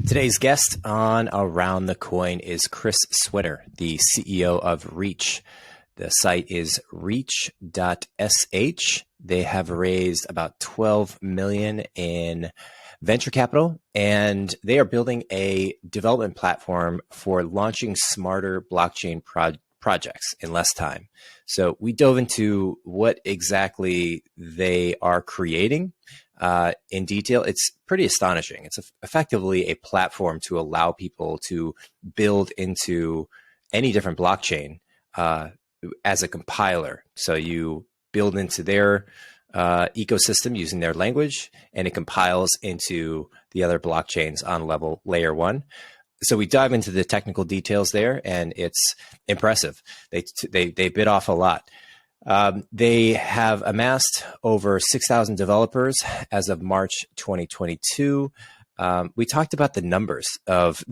Today's guest on Around the Coin is Chris Swenor, the CEO of Reach. The site is reach.sh. They have raised about $12 million in venture capital, and they are building a development platform for launching smarter blockchain projects in less time. So we dove into what exactly they are creating in detail. It's pretty astonishing. It's effectively a platform to allow people to build into any different blockchain as a compiler. So you build into their ecosystem using their language, and it compiles into the other blockchains on layer one. So we dive into the technical details there, and it's impressive. They bit off a lot. They have amassed over 6,000 developers as of March 2022. We talked about the numbers of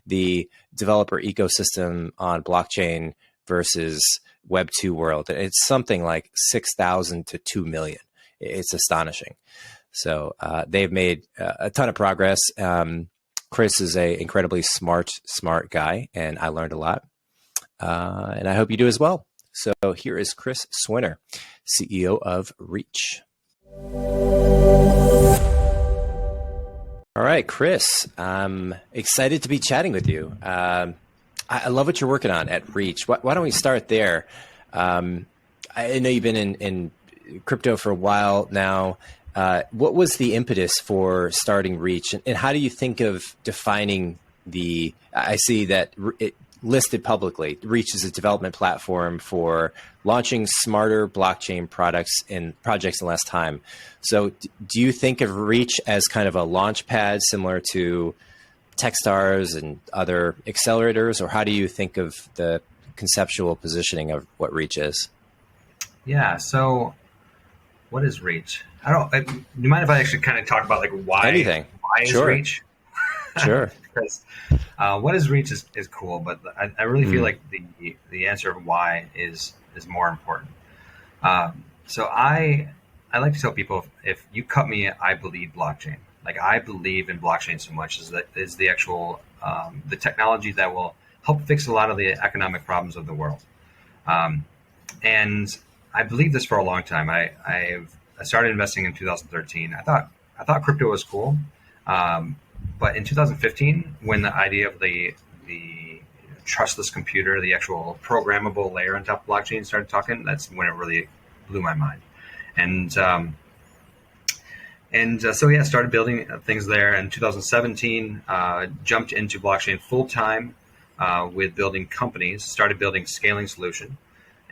the developer ecosystem on blockchain versus Web 2 world. It's something like 6,000 to 2 million. It's astonishing. So they've made a ton of progress. Chris is an incredibly smart guy, and I learned a lot. And I hope you do as well. So here is Chris Swenor, CEO of Reach. All right, Chris, I'm excited to be chatting with you. I love what you're working on at Reach. Why don't we start there? I know you've been in crypto for a while now. What was the impetus for starting Reach, and how do you think of defining I see that it listed publicly, Reach is a development platform for launching smarter blockchain projects in less time. So do you think of Reach as kind of a launch pad similar to TechStars and other accelerators, or how do you think of the conceptual positioning of what Reach is? Yeah. So what is Reach? Do you mind if I actually kind of talk about why? Anything. Why Sure. is Reach? Sure. Because what is Reach is cool, but I really feel like the answer of why is more important. So I like to tell people, if you cut me, I believe blockchain. I believe in blockchain so much is the actual the technology that will help fix a lot of the economic problems of the world. And I believe this for a long time. I started investing in 2013. I thought crypto was cool. But in 2015, when the idea of the trustless computer, the actual programmable layer on top of blockchain started talking, that's when it really blew my mind. And so started building things there. In 2017, jumped into blockchain full time with building companies, started building scaling solution,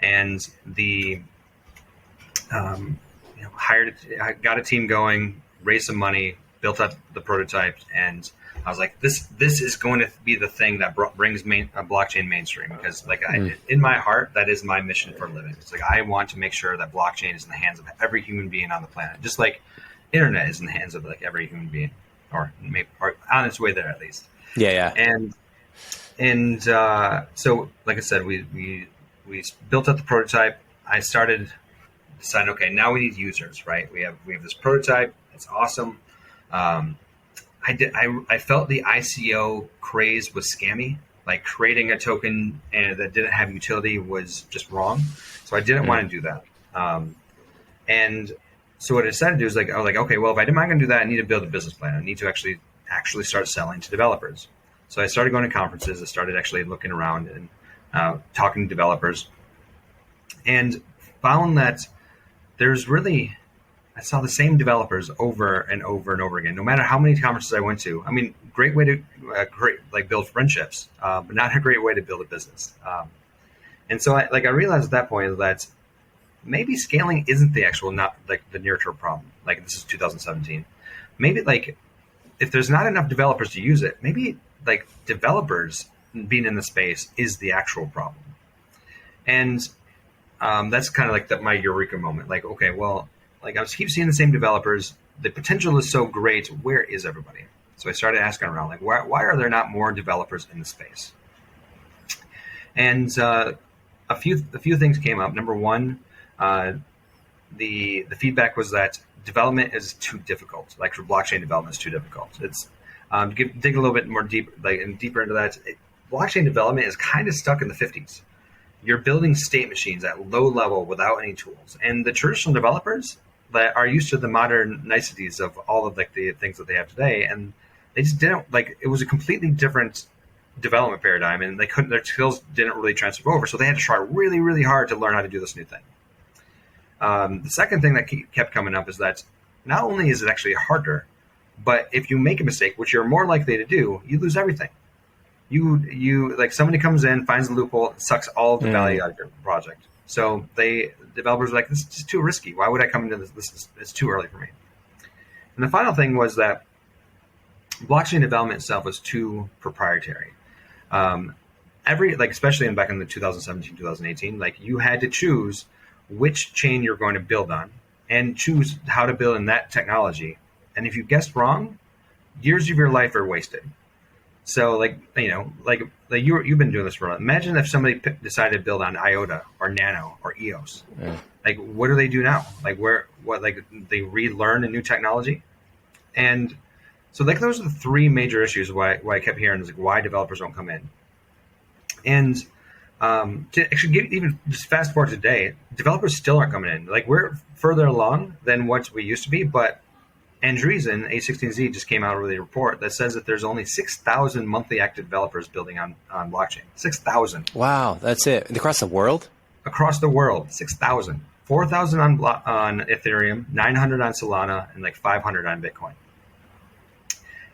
and I got a team going, raised some money, built up the prototypes, and I was like, this is going to be the thing that brings blockchain mainstream, because in my heart, that is my mission for a living. It's I want to make sure that blockchain is in the hands of every human being on the planet, just like internet is in the hands of every human being, or on its way there at least. Yeah. And so like I said, we built up the prototype. I started deciding, okay, now we need users, right? We have this prototype. It's awesome. I felt the ICO craze was scammy. Creating a token that didn't have utility was just wrong. So I didn't want to do that. And so what I decided to do is okay, well, if I'm not going to do that, I need to build a business plan. I need to actually start selling to developers. So I started going to conferences. I started actually looking around and talking to developers, and found that I saw the same developers over and over and over again, no matter how many conferences I went to. I mean, great way to build friendships, but not a great way to build a business. And so I realized at that point that maybe scaling isn't the actual, not the near term problem. This is 2017. Maybe if there's not enough developers to use it, maybe developers being in the space is the actual problem. And that's kind of my eureka moment. Okay, well, I keep seeing the same developers. The potential is so great. Where is everybody? So I started asking around, why are there not more developers in the space? And a few things came up. Number one, the feedback was that development is too difficult. For blockchain development is too difficult. dig a little bit more deeper into that, blockchain development is kind of stuck in the 50s. You're building state machines at low level without any tools, and the traditional developers that are used to the modern niceties of all of like the things that they have today, and they just didn't like. It was a completely different development paradigm, and their skills didn't really transfer over, so they had to try really, really hard to learn how to do this new thing. The second thing that kept coming up is that not only is it actually harder, but if you make a mistake, which you're more likely to do, you lose everything. You like somebody comes in, finds a loophole, sucks all of the value out of your project. So developers are like, this is just too risky. Why would I come into this? It's too early for me. And the final thing was that blockchain development itself was too proprietary. Especially back in the 2017, 2018, like you had to choose which chain you're going to build on and choose how to build in that technology. And if you guessed wrong, years of your life are wasted. So you've been doing this for a while. Imagine if somebody decided to build on IOTA or Nano or EOS. Yeah. Like, what do they do now? They relearn a new technology? And so those are the three major issues why I kept hearing is like why developers don't come in. And to actually just fast forward today, developers still aren't coming in. Like we're further along than what we used to be, but Andreessen, A16Z, just came out with a report that says that there's only 6,000 monthly active developers building on blockchain. 6,000. Wow, that's it. Across the world? Across the world, 6,000. 4,000 on Ethereum, 900 on Solana, and like 500 on Bitcoin.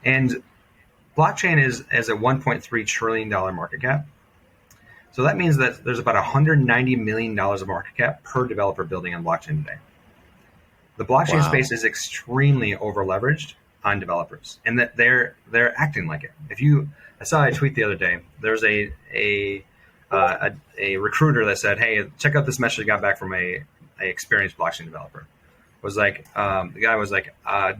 And blockchain is a $1.3 trillion market cap. So that means that there's about $190 million of market cap per developer building on blockchain today. The blockchain space is extremely over leveraged on developers, and that they're acting like it. I saw a tweet the other day. There's a recruiter that said, "Hey, check out this message I got back from a experienced blockchain developer." The guy was like,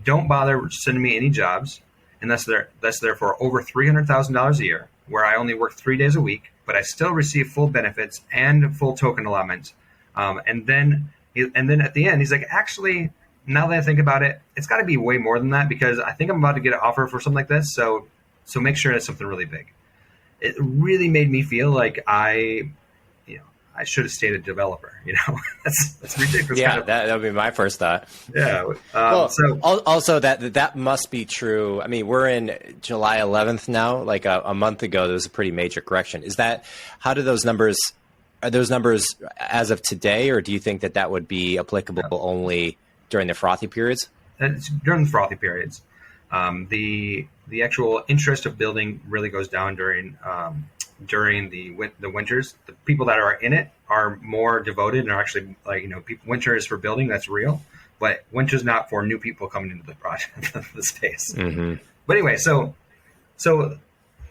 "Don't bother sending me any jobs, and that's there for over $300,000 a year, where I only work 3 days a week, but I still receive full benefits and full token allotment, and then." And then at the end, he's like, actually, now that I think about it, it's got to be way more than that because I think I'm about to get an offer for something like this. So make sure it's something really big. It really made me feel like I should have stayed a developer. That's ridiculous. Yeah, that would be my first thought. Yeah. Also, that must be true. I mean, we're in July 11th now. Like a month ago, there was a pretty major correction. How do those numbers? Are those numbers as of today, or do you think that would be applicable only during the frothy periods? It's during the frothy periods. The actual interest of building really goes down during the winters. The people that are in it are more devoted and are actually winter is for building. That's real, but winter's not for new people coming into the project, the space. Mm-hmm. But anyway, so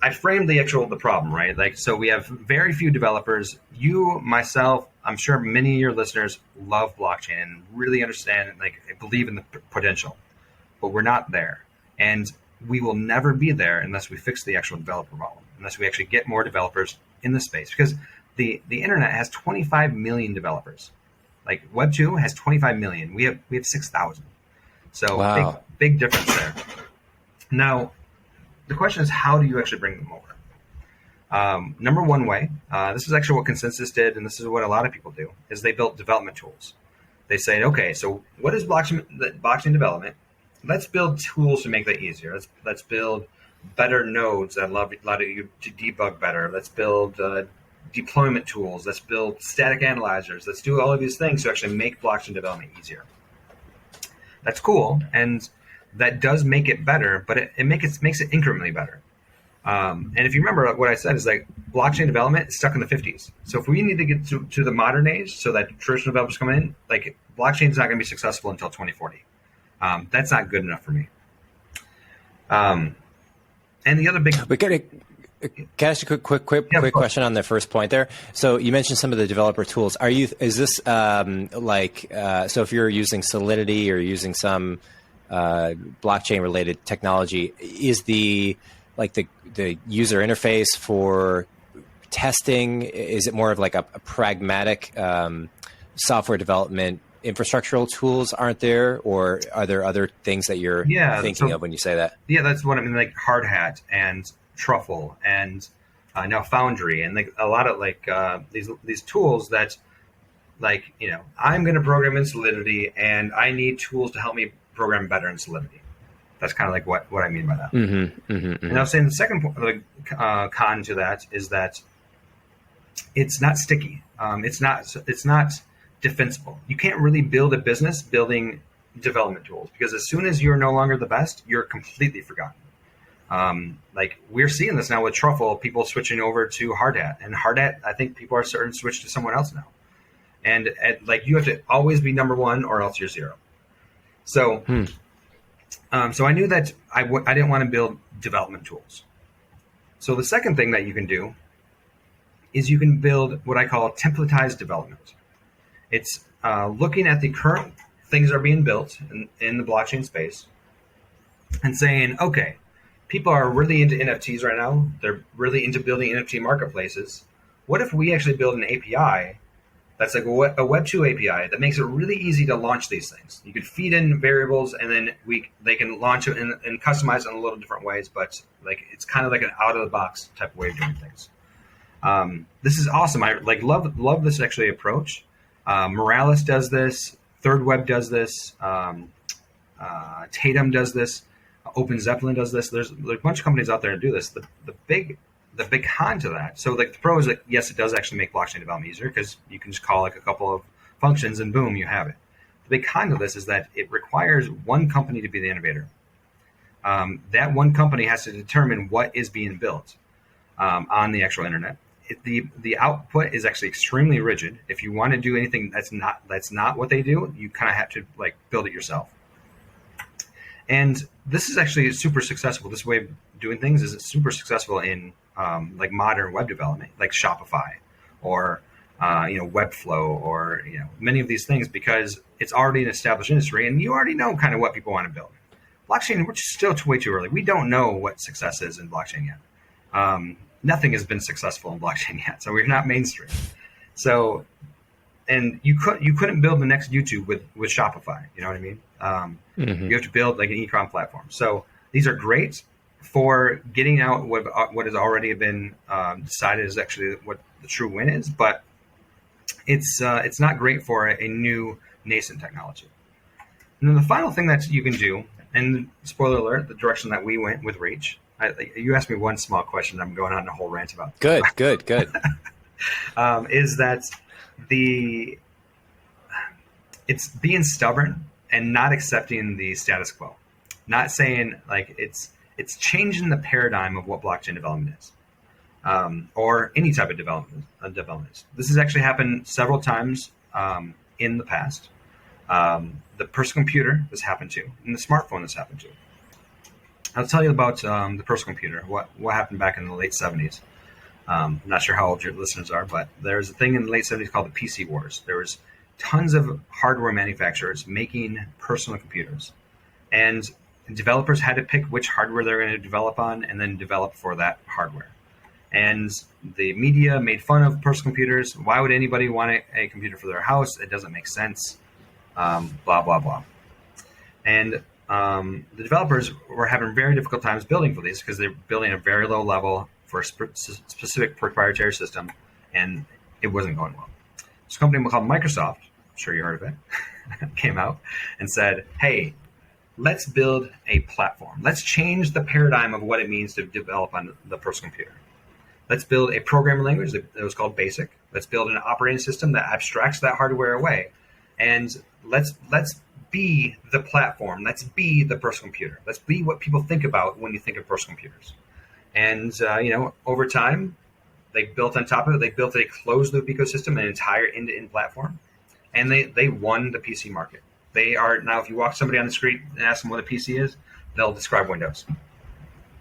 I framed the problem, right? So we have very few developers. You, myself, I'm sure many of your listeners love blockchain and really understand and believe in the potential, but we're not there. And we will never be there unless we fix the actual developer problem, unless we actually get more developers in the space. Because the internet has 25 million developers. Like Web 2 has 25 million. We have 6,000. So wow. big difference there. Now, the question is, how do you actually bring them over? Number one way, this is actually what Consensus did, and this is what a lot of people do, is they built development tools. They say, okay, so what is blockchain development? Let's build tools to make that easier. Let's build better nodes that allow you to debug better. Let's build deployment tools. Let's build static analyzers. Let's do all of these things to actually make blockchain development easier. That's cool, and that does make it better, but it makes it incrementally better. And if you remember what I said is blockchain development is stuck in the 50s. So if we need to get to the modern age so that traditional developers come in, blockchain is not going to be successful until 2040. That's not good enough for me. And the other big... Can I ask you a quick question on the first point there? So you mentioned some of the developer tools. Is this so if you're using Solidity or using some blockchain related technology, is the user interface for testing, is it more of a pragmatic software development infrastructural tools aren't there, or are there other things that you're thinking of when you say that? Yeah, that's what I mean. Like Hard Hat and Truffle and now Foundry and like a lot of like these tools that like, you know, I'm going to program in Solidity and I need tools to help me program better in Solidity. That's kind of like what I mean by that. And I was saying the second con to that is that it's not sticky. It's not defensible. You can't really build a business building development tools, because as soon as you're no longer the best, you're completely forgotten. Like we're seeing this now with Truffle, people switching over to Hard Hat, and Hard Hat, I think people are starting to switch to someone else now. And like you have to always be number one or else you're zero. So, so I knew that I didn't want to build development tools. So the second thing that you can do is you can build what I call templatized development. It's looking at the current things that are being built in the blockchain space and saying, okay, people are really into NFTs right now. They're really into building NFT marketplaces. What if we actually build an API that's like a Web 2 API that makes it really easy to launch these things? You could feed in variables and then they can launch it and customize it in a little different ways, but like it's kind of like an out of the box type of way of doing things. This is awesome. I like love this actually approach. Morales does this. Third Web does this. Tatum does this. Open Zeppelin does this. There's a bunch of companies out there that do this. The big con to that. So like the pro is that yes, it does actually make blockchain development easier because you can just call like a couple of functions and boom, you have it. The big con to this is that it requires one company to be the innovator. That one company has to determine what is being built on the actual internet. The output is actually extremely rigid. If you want to do anything that's not what they do, you kind of have to like build it yourself. And this is actually super successful. This way of doing things is super successful in like modern web development, like Shopify or Webflow or many of these things, because it's already an established industry and you already know kind of what people want to build. Blockchain, we're still way too early. We don't know what success is in blockchain yet. Nothing has been successful in blockchain yet, so we're not mainstream. So, and you couldn't build the next YouTube with Shopify. You know what I mean? You have to build like an e-com platform. So these are great for getting out what has already been decided is actually what the true win is, but it's not great for a new nascent technology. And then the final thing that you can do, and spoiler alert, the direction that we went with Reach. You asked me one small question I'm going on a whole rant about. Good. Is that it's being stubborn and not accepting the status quo. Not saying like it's changing the paradigm of what blockchain development is, or any type of development. This has actually happened several times in the past. The personal computer this happened to, and the smartphone this happened to. I'll tell you about the personal computer, what happened back in the late 70s. I'm not sure how old your listeners are, but there's a thing in the late 70s called the PC Wars. There was tons of hardware manufacturers making personal computers. And developers had to pick which hardware they're going to develop on and then develop for that hardware. And the media made fun of personal computers. Why would anybody want a computer for their house? It doesn't make sense. Blah, blah, blah. And the developers were having very difficult times building for these because they're building a very low level for a specific proprietary system, and it wasn't going well. This company called Microsoft, I'm sure you heard of it, came out and said, hey, let's build a platform. Let's change the paradigm of what it means to develop on the personal computer. Let's build a programming language that was called BASIC. Let's build an operating system that abstracts that hardware away. And let's be the platform. Let's be the personal computer. Let's be what people think about when you think of personal computers. And, over time, they built on top of it. They built a closed loop ecosystem, an entire end-to-end platform. And they won the PC market. They are now, if you walk somebody on the street and ask them what a PC is, they'll describe Windows.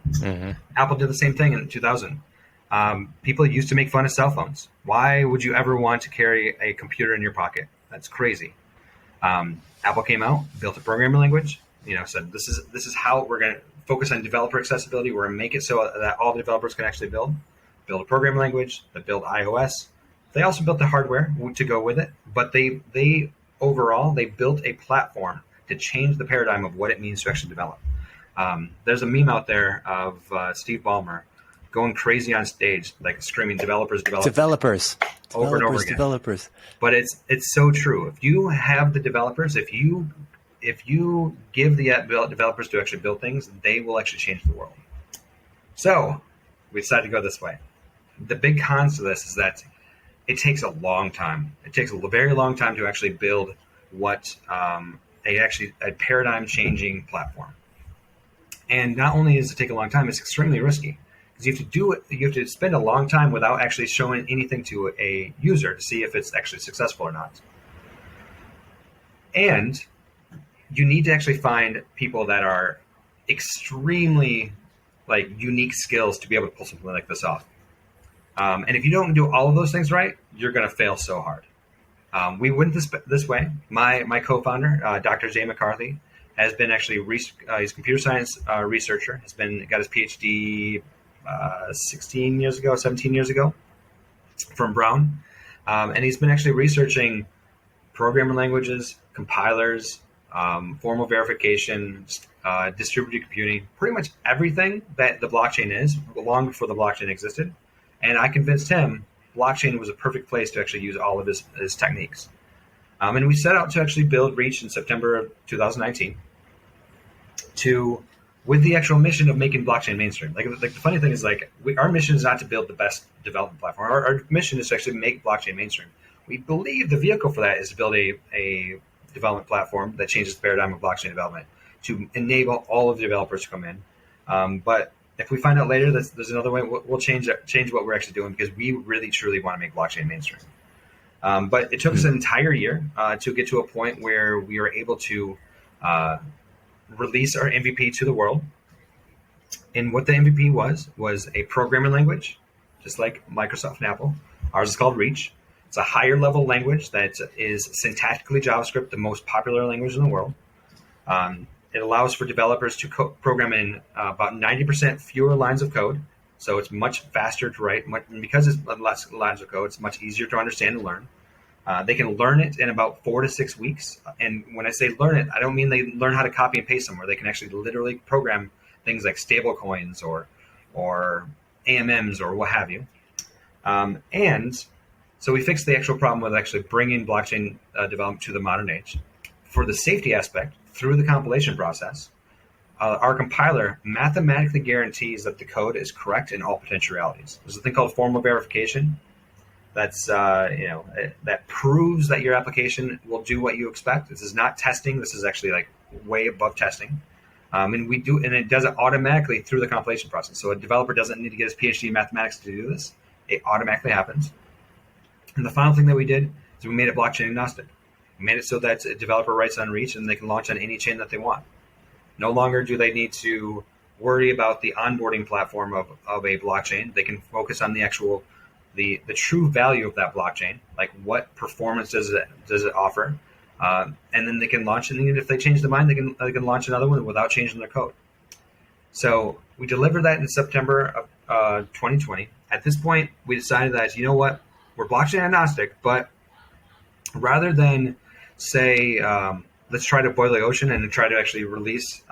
Mm-hmm. Apple did the same thing in 2000. People used to make fun of cell phones. Why would you ever want to carry a computer in your pocket? That's crazy. Apple came out, built a programming language, said this is how we're going to focus on developer accessibility. We're going to make it so that all the developers can actually build a programming language, that build iOS. They also built the hardware to go with it, but they overall, they built a platform to change the paradigm of what it means to actually develop. There's a meme out there of Steve Ballmer going crazy on stage, like screaming, developers, developers, over and over again. Developers. But it's so true. If you have the developers, if you give the developers to actually build things, they will actually change the world. So we decided to go this way. The big cons to this is that it takes a long time. It takes a very long time to actually build what a paradigm changing platform. And not only does it take a long time, it's extremely risky because you have to do it. You have to spend a long time without actually showing anything to a user to see if it's actually successful or not. And you need to actually find people that are extremely unique skills to be able to pull something like this off. And if you don't do all of those things right, you're going to fail so hard. We went this way. My co-founder, Dr. Jay McCarthy, has been actually he's a computer science researcher. Got his PhD 17 years ago from Brown, and he's been actually researching programming languages, compilers, formal verification, distributed computing, pretty much everything that the blockchain is, long before the blockchain existed. And I convinced him blockchain was a perfect place to actually use all of his techniques. And we set out to actually build Reach in September of 2019 with the actual mission of making blockchain mainstream. Like the funny thing is our mission is not to build the best development platform. Our mission is to actually make blockchain mainstream. We believe the vehicle for that is to build a development platform that changes the paradigm of blockchain development to enable all of the developers to come in. But if we find out later that there's another way, we'll change what we're actually doing because we really, truly want to make blockchain mainstream. But it took us an entire year to get to a point where we were able to release our MVP to the world. And what the MVP was a programming language, just like Microsoft and Apple. Ours is called Reach. It's a higher level language that is syntactically JavaScript, the most popular language in the world. It allows for developers to program in about 90% fewer lines of code. So it's much faster to write. And because it's less lines of code, it's much easier to understand and learn. They can learn it in about 4 to 6 weeks. And when I say learn it, I don't mean they learn how to copy and paste somewhere. They can actually literally program things like stable coins or AMMs or what have you. And so we fixed the actual problem with actually bringing blockchain development to the modern age. For the safety aspect, through the compilation process, our compiler mathematically guarantees that the code is correct in all potentialities. There's a thing called formal verification. That's that proves that your application will do what you expect. This is not testing. This is actually way above testing. And it does it automatically through the compilation process. So a developer doesn't need to get his PhD in mathematics to do this. It automatically happens. And the final thing that we did is we made it blockchain agnostic. We made it so that a developer writes on Reach and they can launch on any chain that they want. No longer do they need to worry about the onboarding platform of a blockchain. They can focus on the actual, the true value of that blockchain, like what performance does it offer, and then they can launch. And even if they change their mind, they can launch another one without changing their code. So we delivered that in September of 2020. At this point, we decided that we're blockchain agnostic, but rather than say let's try to boil the ocean and try to actually release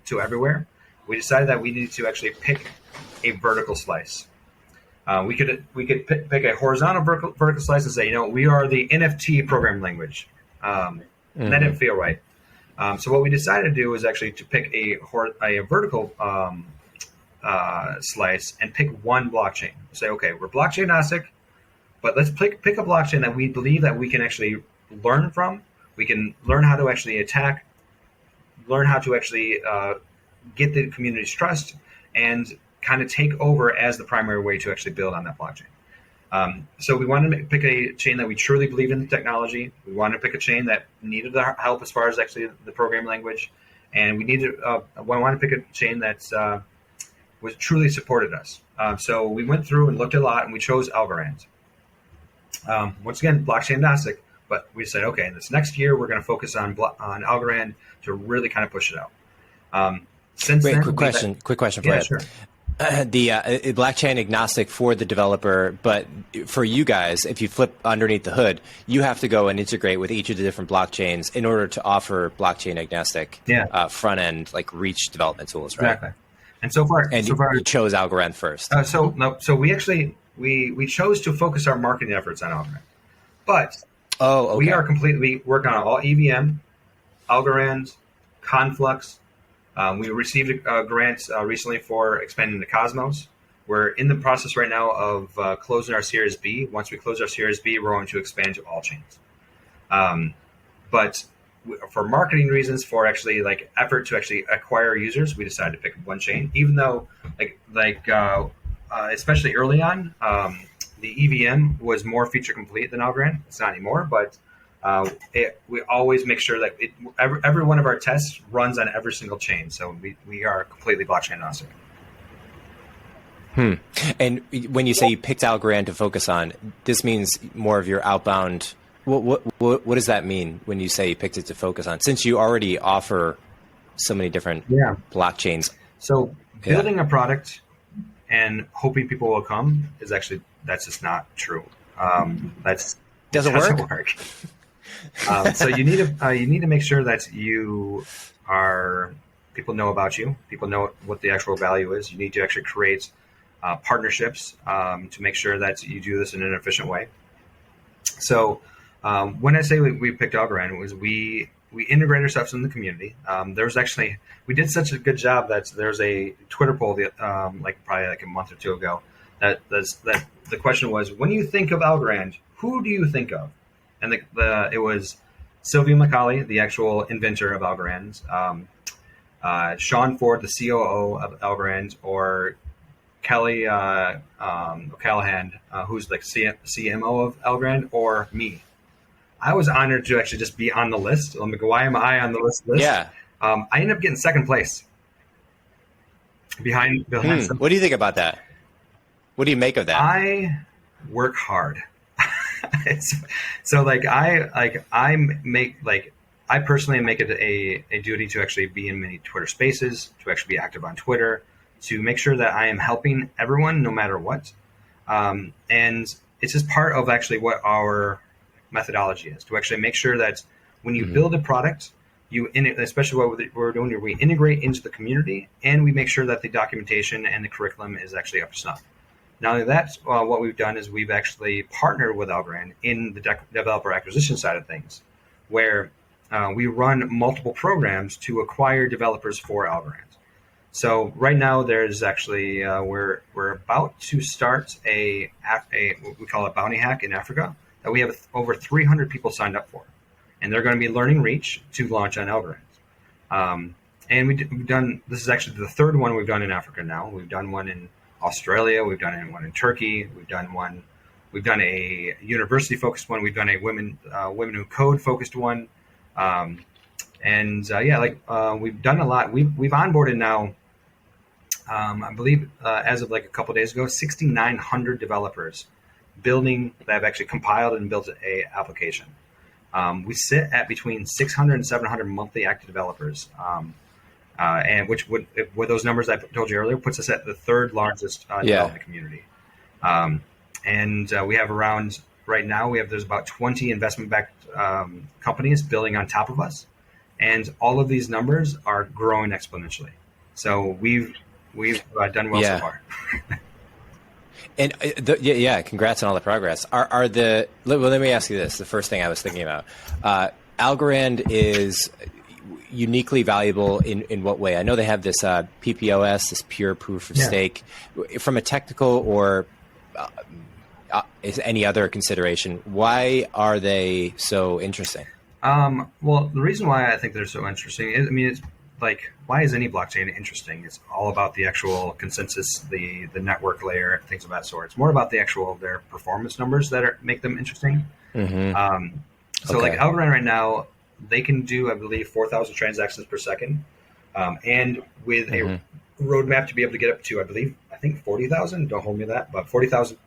to everywhere, we decided that we needed to actually pick a vertical slice. We could pick a horizontal vertical slice and say, we are the NFT programming language. And that didn't feel right. So what we decided to do was actually to pick a vertical slice and pick one blockchain. Say, okay, we're blockchain agnostic, but let's pick a blockchain that we believe that we can actually learn from. We can learn how to actually attack, learn how to actually get the community's trust, and kind of take over as the primary way to actually build on that blockchain. So we wanted to pick a chain that we truly believe in the technology. We wanted to pick a chain that needed the help as far as actually the programming language. And we wanted to pick a chain that was truly supported us. So we went through and looked at a lot, and we chose Algorand. Once again, blockchain agnostic, but we said, okay, this next year we're going to focus on Algorand to really kind of push it out. Quick question for you. Sure. the blockchain agnostic for the developer, but for you guys, if you flip underneath the hood, you have to go and integrate with each of the different blockchains in order to offer blockchain agnostic front end like Reach development tools, right? Exactly. And so far, you chose Algorand first. So we actually we chose to focus our marketing efforts on Algorand, but we are completely working on all EVM, Algorand, Conflux. We received a grant recently for expanding to Cosmos. We're in the process right now of closing our Series B. Once we close our Series B, we're going to expand to all chains. But for marketing reasons, for actually like effort to actually acquire users, we decided to pick one chain. Even though especially early on, the EVM was more feature complete than Algorand. It's not anymore, but we always make sure that every one of our tests runs on every single chain. So we are completely blockchain agnostic. And when you say you picked Algorand to focus on, this means more of your outbound. What does that mean when you say you picked it to focus on? Since you already offer so many different blockchains. So building a product and hoping people will come that's just not true. That doesn't work. So you need to make sure that people know about you. People know what the actual value is. You need to actually create partnerships to make sure that you do this in an efficient way. So when I say we picked Algorand, it was we integrate ourselves in the community. We did such a good job that there's a Twitter poll probably a month or two ago that the question was, when you think of Algorand, who do you think of? And it was Sylvia Macaulay, the actual inventor of Algorand, Sean Ford, the COO of Algorand, or Kelly O'Callahan, who's like CMO of Algorand, or me. I was honored to actually just be on the list. I'm like, why am I on the list? Yeah. I ended up getting second place. Behind What do you think about that? What do you make of that? I work hard. I personally make it a duty to actually be in many Twitter spaces, to actually be active on Twitter, to make sure that I am helping everyone no matter what. And it's just part of actually what our methodology is, to actually make sure that when you build a product, especially what we're doing, we integrate into the community, and we make sure that the documentation and the curriculum is actually up to snuff. Not only that, what we've done is we've actually partnered with Algorand in the developer acquisition side of things, where we run multiple programs to acquire developers for Algorand. So right now, there's actually we're about to start a what we call a bounty hack in Africa that we have over 300 people signed up for, and they're going to be learning Reach to launch on Algorand. And we've done, this is actually the third one we've done in Africa now. We've done one in Australia. We've done one in Turkey. We've done a university focused one. We've done a women who code focused one. We've done a lot. We've onboarded now, I believe, as of like a couple of days ago, 6,900 developers that have actually compiled and built a application. We sit at between 600 and 700 monthly active developers. And which with those numbers I told you earlier, puts us at the third largest development community. We have around, right now, there's about 20 investment-backed companies building on top of us. And all of these numbers are growing exponentially. So we've done well so far. And congrats on all the progress. Let me ask you this. The first thing I was thinking about, Algorand is uniquely valuable in what way? I know they have this PPOS, this pure proof of stake. From a technical or is any other consideration, why are they so interesting? Well, the reason why I think they're so interesting is, it's like, why is any blockchain interesting? It's all about the actual consensus, the network layer, things of that sort. It's more about the actual their performance numbers that make them interesting. Mm-hmm. Like Algorand right now, they can do, I believe, 4,000 transactions per second, and with a roadmap to be able to get up to, I think 40,000. Don't hold me to that, but 40,000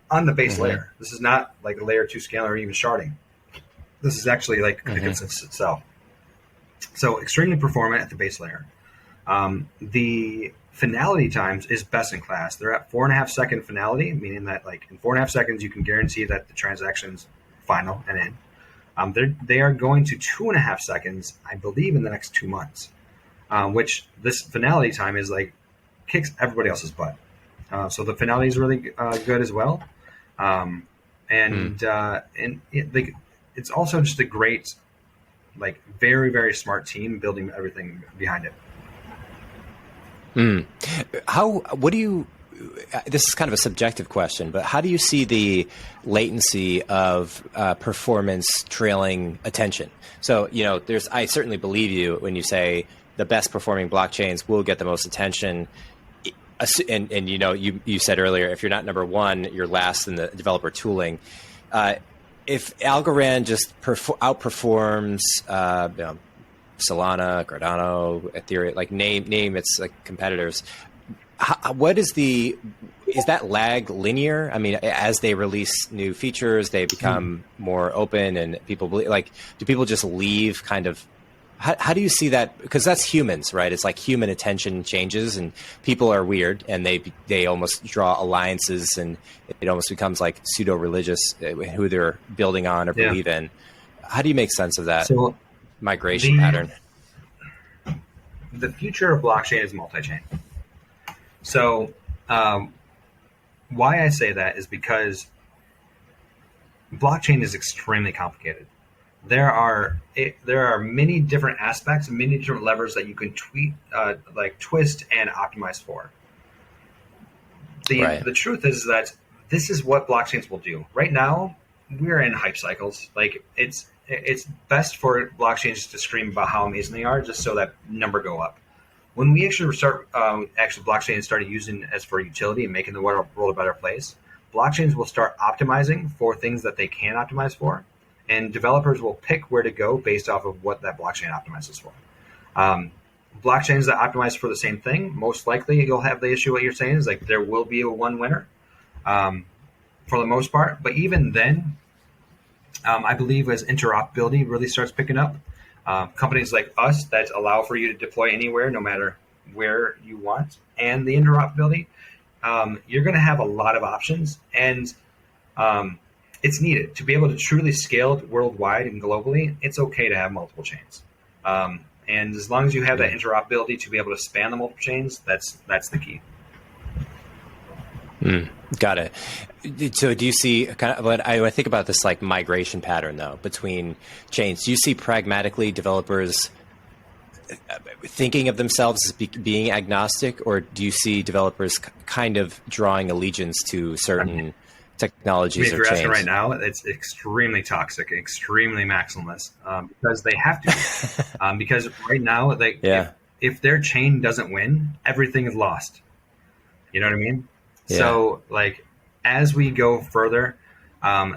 on the base layer. This is not like a layer 2 scale or even sharding. This is actually like the consensus itself. So extremely performant at the base layer. The finality times is best in class. They're at 4.5-second finality, meaning that like in 4.5 seconds, you can guarantee that the transaction's final and in. They are going to 2.5 seconds, I believe, in the next 2 months, which this finality time is like kicks everybody else's butt. So the finality is really good as well. It's also just a great, like very, very smart team building everything behind it. This is kind of a subjective question, but how do you see the latency of performance trailing attention? So, I certainly believe you when you say the best performing blockchains will get the most attention. And you said earlier, if you're not number one, you're last in the developer tooling. If Algorand just outperforms, Solana, Cardano, Ethereum, like name its like competitors. Is that lag linear? I mean, as they release new features, they become more open, and people believe, like, do people just leave kind of? How do you see that? Because that's humans, right? It's like human attention changes, and people are weird, and they almost draw alliances, and it almost becomes like pseudo-religious who they're building on or believe in. How do you make sense of that migration pattern? The future of blockchain is multi-chain. So why I say that is because blockchain is extremely complicated. There are many different aspects, many different levers that you can twist and optimize for. The truth is that this is what blockchains will do. Right now, we're in hype cycles. Like it's best for blockchains to scream about how amazing they are, just so that number go up. When we actually start blockchains started using as for utility and making the world a better place, blockchains will start optimizing for things that they can optimize for. And developers will pick where to go based off of what that blockchain optimizes for. Blockchains that optimize for the same thing, most likely you'll have the issue what you're saying is like there will be a one winner for the most part. But even then, I believe as interoperability really starts picking up, companies like us that allow for you to deploy anywhere, no matter where you want, and the interoperability, you're going to have a lot of options. And it's needed to be able to truly scale it worldwide and globally. It's okay to have multiple chains, and as long as you have that interoperability to be able to span the multiple chains, that's the key. Got it. So, do you see kind of? But I think about this like migration pattern though between chains. Do you see pragmatically developers thinking of themselves as being agnostic, or do you see developers kind of drawing allegiance to certain technologies? If you're asking right now, it's extremely toxic, extremely maximalist, because they have to. Because right now, if their chain doesn't win, everything is lost. You know what I mean? Yeah. So, like, as we go further,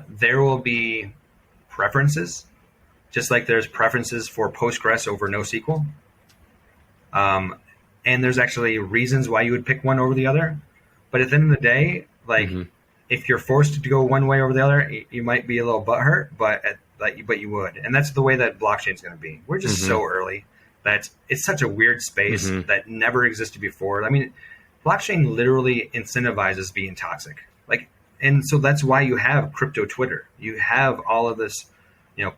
there will be preferences, just like there's preferences for Postgres over NoSQL. And there's actually reasons why you would pick one over the other. But at the end of the day, like, if you're forced to go one way over the other, you might be a little butthurt, but you would. And that's the way that blockchain is going to be. We're just so early that it's such a weird space that never existed before. I mean, blockchain literally incentivizes being toxic. And so that's why you have crypto Twitter. You have all of this,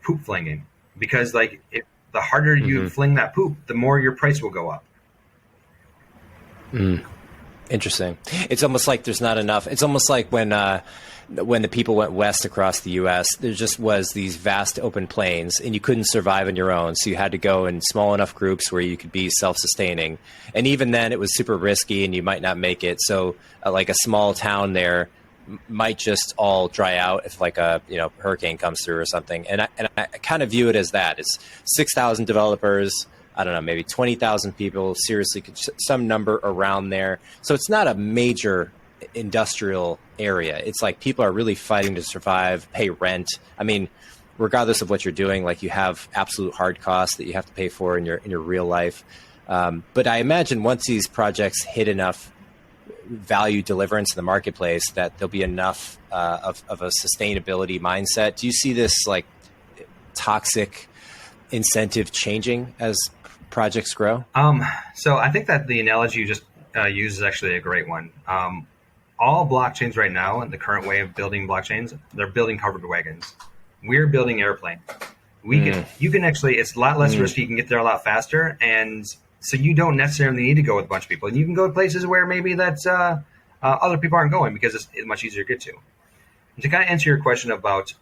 poop flinging, because if the harder you fling that poop, the more your price will go up. Interesting. It's almost like there's not enough. It's almost like when the people went west across the U.S., there just was these vast open plains, and you couldn't survive on your own. So you had to go in small enough groups where you could be self-sustaining. And even then, it was super risky, and you might not make it. So like a small town there might just all dry out if like a hurricane comes through or something. And I kind of view it as that. It's 6,000 developers. I don't know, maybe 20,000 people, seriously, some number around there. So it's not a major industrial area. It's like people are really fighting to survive, pay rent. I mean, regardless of what you're doing, like you have absolute hard costs that you have to pay for in your real life. But I imagine once these projects hit enough value deliverance in the marketplace that there'll be enough of a sustainability mindset. Do you see this like toxic incentive changing as projects grow? So I think that the analogy you just used is actually a great one. All blockchains right now, in the current way of building blockchains, they're building covered wagons. We're building airplane. You can actually, it's a lot less risky. You can get there a lot faster, and so you don't necessarily need to go with a bunch of people. And you can go to places where maybe that's other people aren't going because it's much easier to get to. And to kind of answer your question about,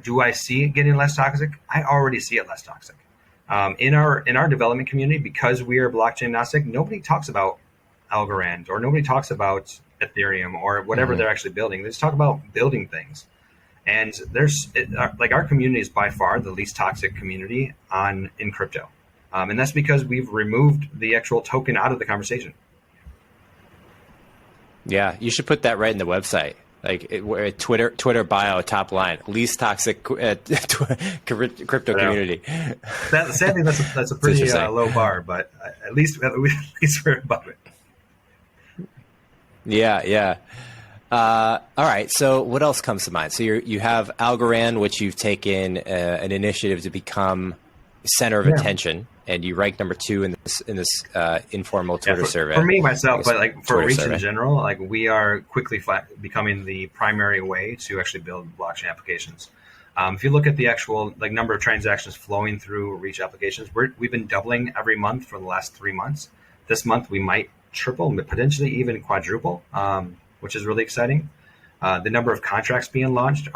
do I see it getting less toxic? I already see it less toxic. In our development community, because we are blockchain agnostic, nobody talks about Algorand or nobody talks about Ethereum or whatever they're actually building. They just talk about building things. And our community is by far the least toxic community in crypto. And that's because we've removed the actual token out of the conversation. Yeah, you should put that right in the website. Like Twitter bio top line, least toxic crypto community. Sadly, that's a pretty low bar, but at least we're above it. Yeah. All right. So what else comes to mind? So you have Algorand, which you've taken an initiative to become center of attention, and you rank number 2 in this informal Twitter survey. For me, myself, but like for Reach in general, like we are quickly becoming the primary way to actually build blockchain applications. If you look at the actual number of transactions flowing through Reach applications, we've been doubling every month for the last 3 months. This month we might triple, potentially even quadruple, which is really exciting. The number of contracts being launched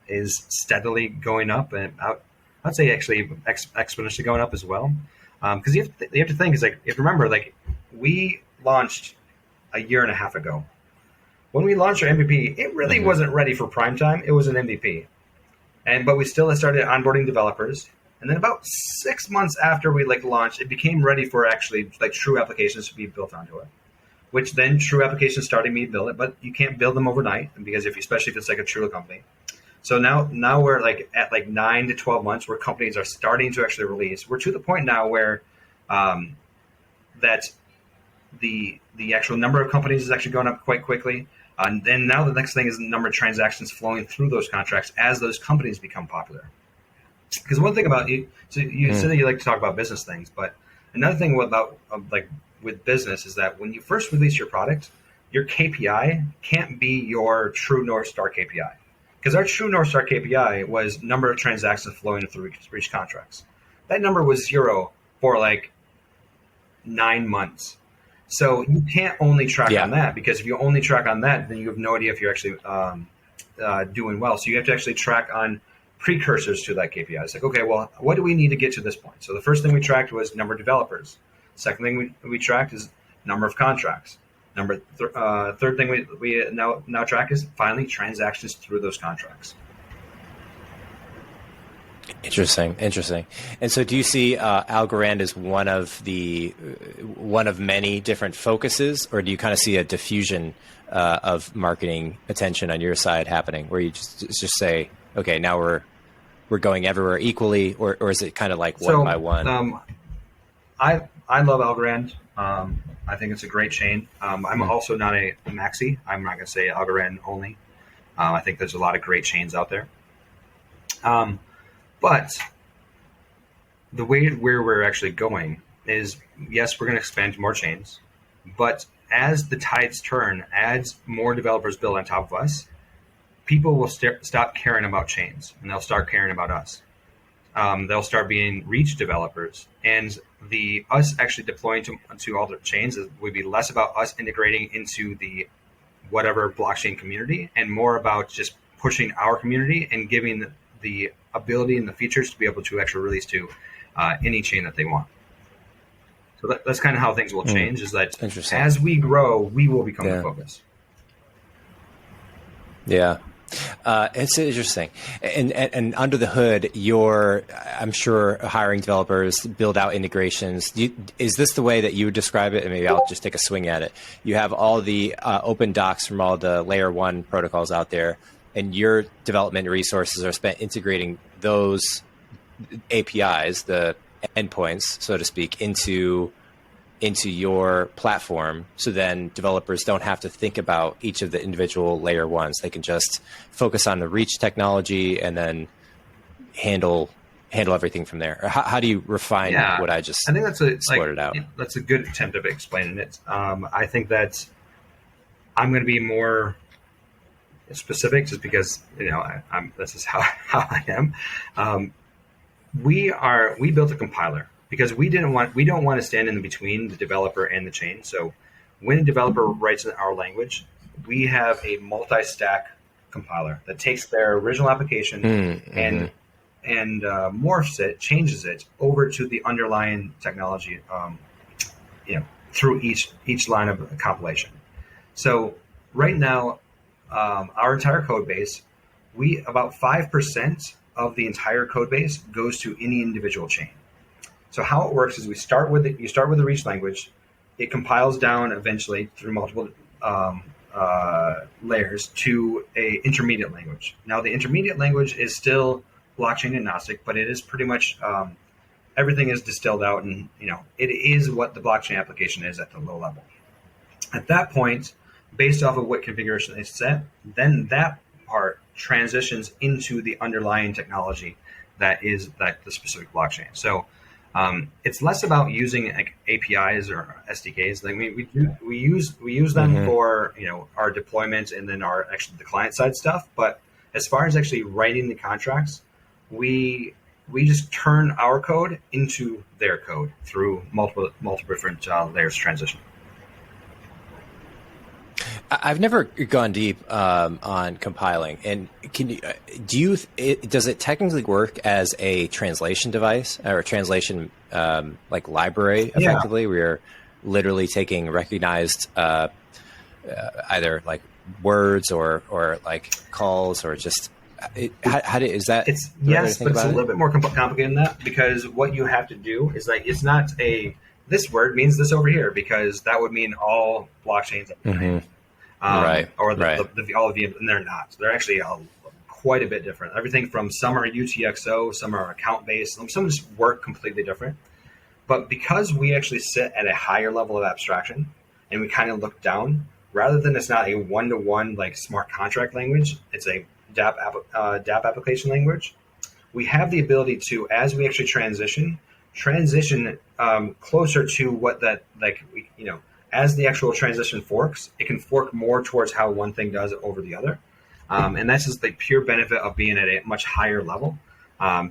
is steadily going up, and I'd say actually exponentially going up as well. Because you have to think, you have to remember, we launched a year and a half ago. When we launched our MVP, it really wasn't ready for prime time. It was an MVP. But we still started onboarding developers. And then about 6 months after we launched, it became ready for actually true applications to be built onto it. Which then true applications started being built, but you can't build them overnight because especially if it's a true company. So now we're at 9 to 12 months where companies are starting to actually release. We're to the point now where that the actual number of companies is actually going up quite quickly. And now the next thing is the number of transactions flowing through those contracts as those companies become popular. Because one thing about you said that you like to talk about business things, but another thing about with business is that when you first release your product, your KPI can't be your true North Star KPI. Because our true North Star KPI was number of transactions flowing through Reach contracts. That number was 0 for 9 months. So you can't only track on that, because if you only track on that, then you have no idea if you're actually doing well. So you have to actually track on precursors to that KPI. It's okay, well, what do we need to get to this point? So the first thing we tracked was number of developers. Second thing we tracked is number of contracts. Third thing we now track is finally transactions through those contracts. Interesting. And so, do you see Algorand as one of many different focuses, or do you kind of see a diffusion of marketing attention on your side happening, where you just say, okay, now we're going everywhere equally, or is it kind of one by one? I love Algorand. I think it's a great chain. I'm also not a maxi. I'm not going to say Algorand only. I think there's a lot of great chains out there. But the way where we're actually going is, yes, we're going to expand to more chains. But as the tides turn, as more developers build on top of us, people will stop caring about chains, and they'll start caring about us. They'll start being Reach developers, and us actually deploying to all the chains would be less about us integrating into the whatever blockchain community, and more about just pushing our community and giving the ability and the features to be able to actually release to any chain that they want. So that's kind of how things will change. Is that as we grow, we will become the focus. Yeah. It's interesting. And under the hood, I'm sure hiring developers, build out integrations. Is this the way that you would describe it? And maybe I'll just take a swing at it. You have all the open docs from all the layer 1 protocols out there, and your development resources are spent integrating those APIs, the endpoints, so to speak, into your platform, so then developers don't have to think about each of the individual layer 1s. They can just focus on the Reach technology and then handle handle everything from there? Or how do you refine what I just I think that's sorted out? That's a good attempt of explaining it. I think that I'm going to be more specific just because, this is how I am. We built a compiler because we don't want to stand in between the developer and the chain. So when a developer writes in our language, we have a multi-stack compiler that takes their original application and morphs it, changes it over to the underlying technology, through each line of compilation. So right now, our entire code base, about 5% of the entire code base goes to any individual chain. So how it works is you start with the Reach language, it compiles down eventually through multiple layers to a intermediate language. Now the intermediate language is still blockchain agnostic, but it is pretty much everything is distilled out, and it is what the blockchain application is at the low level. At that point, based off of what configuration is set, then that part transitions into the underlying technology that is the specific blockchain. So it's less about using like APIs or SDKs. Like we use them for our deployment and then the client side stuff. But as far as actually writing the contracts, we just turn our code into their code through multiple different layers of transition. I've never gone deep on compiling. And does it technically work as a translation device or a translation like library effectively, where you're literally taking recognized either like words or like calls or just is that? It's yes, but it's a little bit more complicated than that, because what you have to do is like it's not this word means this over here, because that would mean all blockchains. Right. Or all of you, and they're not. They're actually quite a bit different. Everything from some are UTXO, some are account based, some just work completely different. But because we actually sit at a higher level of abstraction and we kind of look down, rather than it's not a one-to-one like smart contract language, it's a DApp application language. We have the ability to, as we actually transition closer to what that as the actual transition forks, it can fork more towards how one thing does over the other. And that's just the pure benefit of being at a much higher level.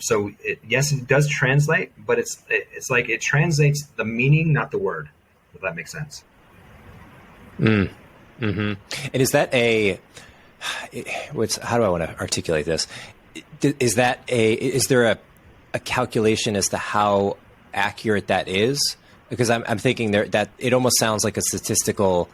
So yes, it does translate, but it's like it translates the meaning, not the word, if that makes sense. And is that how do I want to articulate this? Is there a calculation as to how accurate that is? Because I'm thinking that it almost sounds like a statistical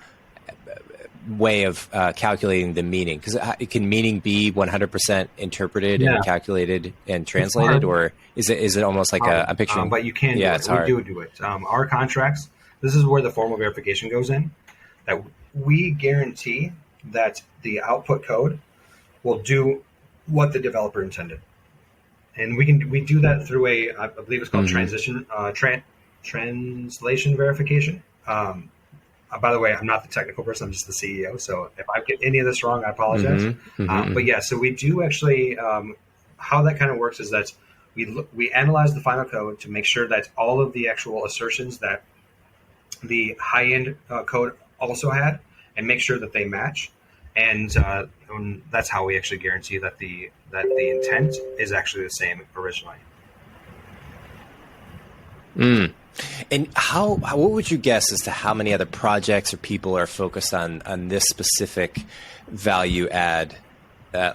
way of calculating the meaning. Because can meaning be 100% interpreted and calculated and translated, or is it almost like I'm picturing? But you can. Yeah, it's hard. We do it. Our contracts. This is where the formal verification goes in. That we guarantee that the output code will do what the developer intended, and we do that through I believe it's called translation verification. By the way, I'm not the technical person, I'm just the CEO. So if I get any of this wrong, I apologize. But yeah, so we do actually, how that kind of works is that we analyze the final code to make sure that all of the actual assertions that the high-end code also had, and make sure that they match. And that's how we actually guarantee that the intent is actually the same originally. And what would you guess as to how many other projects or people are focused on this specific value add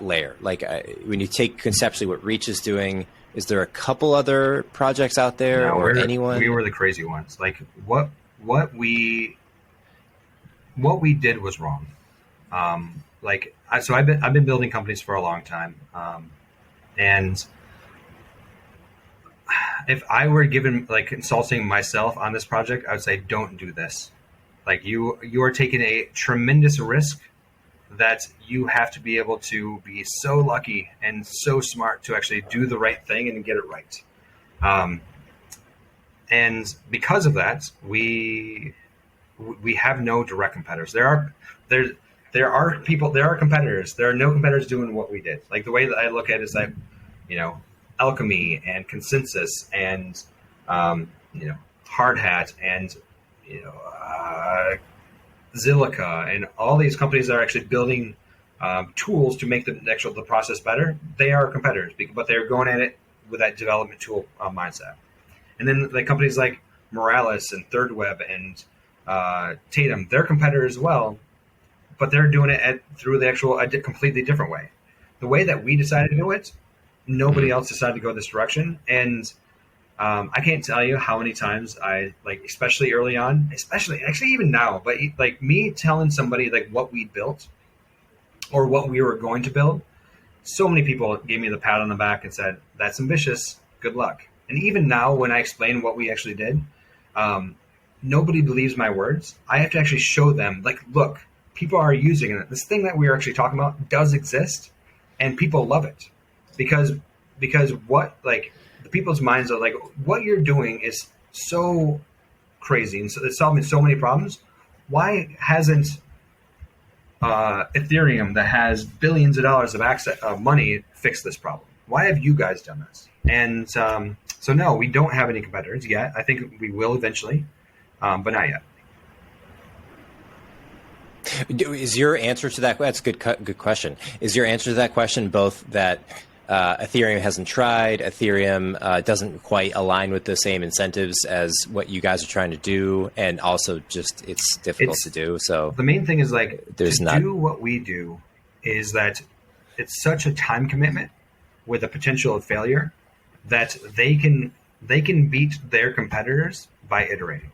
layer? Like when you take conceptually what Reach is doing, is there a couple other projects out there or anyone? We were the crazy ones. Like what we did was wrong. So I've been building companies for a long time, and if I were given consulting myself on this project, I would say don't do this. Like you are taking a tremendous risk that you have to be able to be so lucky and so smart to actually do the right thing and get it right. And because of that, we have no direct competitors. There are competitors. There are no competitors doing what we did. Like the way that I look at it is that, Alchemy and Consensus and Hard Hat and Zilliqa and all these companies that are actually building tools to make the process better. They are competitors, but they're going at it with that development tool mindset. And then like companies like Morales and Third Web and Tatum, they're competitors as well, but they're doing it through a completely different way. The way that we decided to do it, nobody else decided to go this direction. And I can't tell you how many times I, like, especially early on, actually even now, but like me telling somebody like what we built or what we were going to build, so many people gave me the pat on the back and said, that's ambitious, good luck. And even now when I explain what we actually did, nobody believes my words. I have to actually show them, like, look, people are using it. This thing that we are actually talking about does exist and people love it because what, like, the people's minds are like, what you're doing is so crazy and so it's solving so many problems. Why hasn't Ethereum, that has billions of dollars of money, fixed this problem? Why have you guys done this? And so no, we don't have any competitors yet. I think we will eventually, but not yet. Is your answer to that? That's a good question. Is your answer to that question both that Ethereum hasn't tried, Ethereum doesn't quite align with the same incentives as what you guys are trying to do, and also just it's difficult to do? So the main thing is, like, do what we do is that it's such a time commitment with a potential of failure that they can beat their competitors by iterating.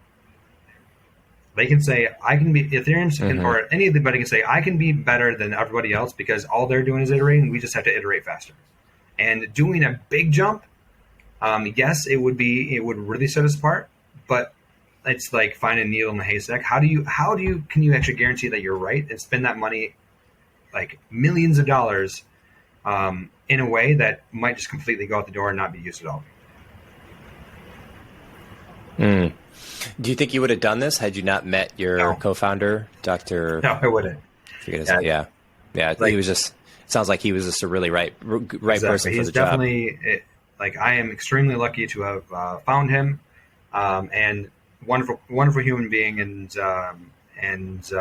They can say, I can be Ethereum's or anybody can say, I can be better than everybody else because all they're doing is iterating. We just have to iterate faster. And doing a big jump, yes, it would really set us apart, but it's like finding a needle in a haystack. Can you actually guarantee that you're right and spend that money, like millions of dollars, in a way that might just completely go out the door and not be used at all? Do you think you would have done this had you not met your co-founder, Dr.? No, I wouldn't. Yeah. Like, he was just. Sounds like he was just a really right exactly. person for the job. Like, I am extremely lucky to have found him, and wonderful human being, and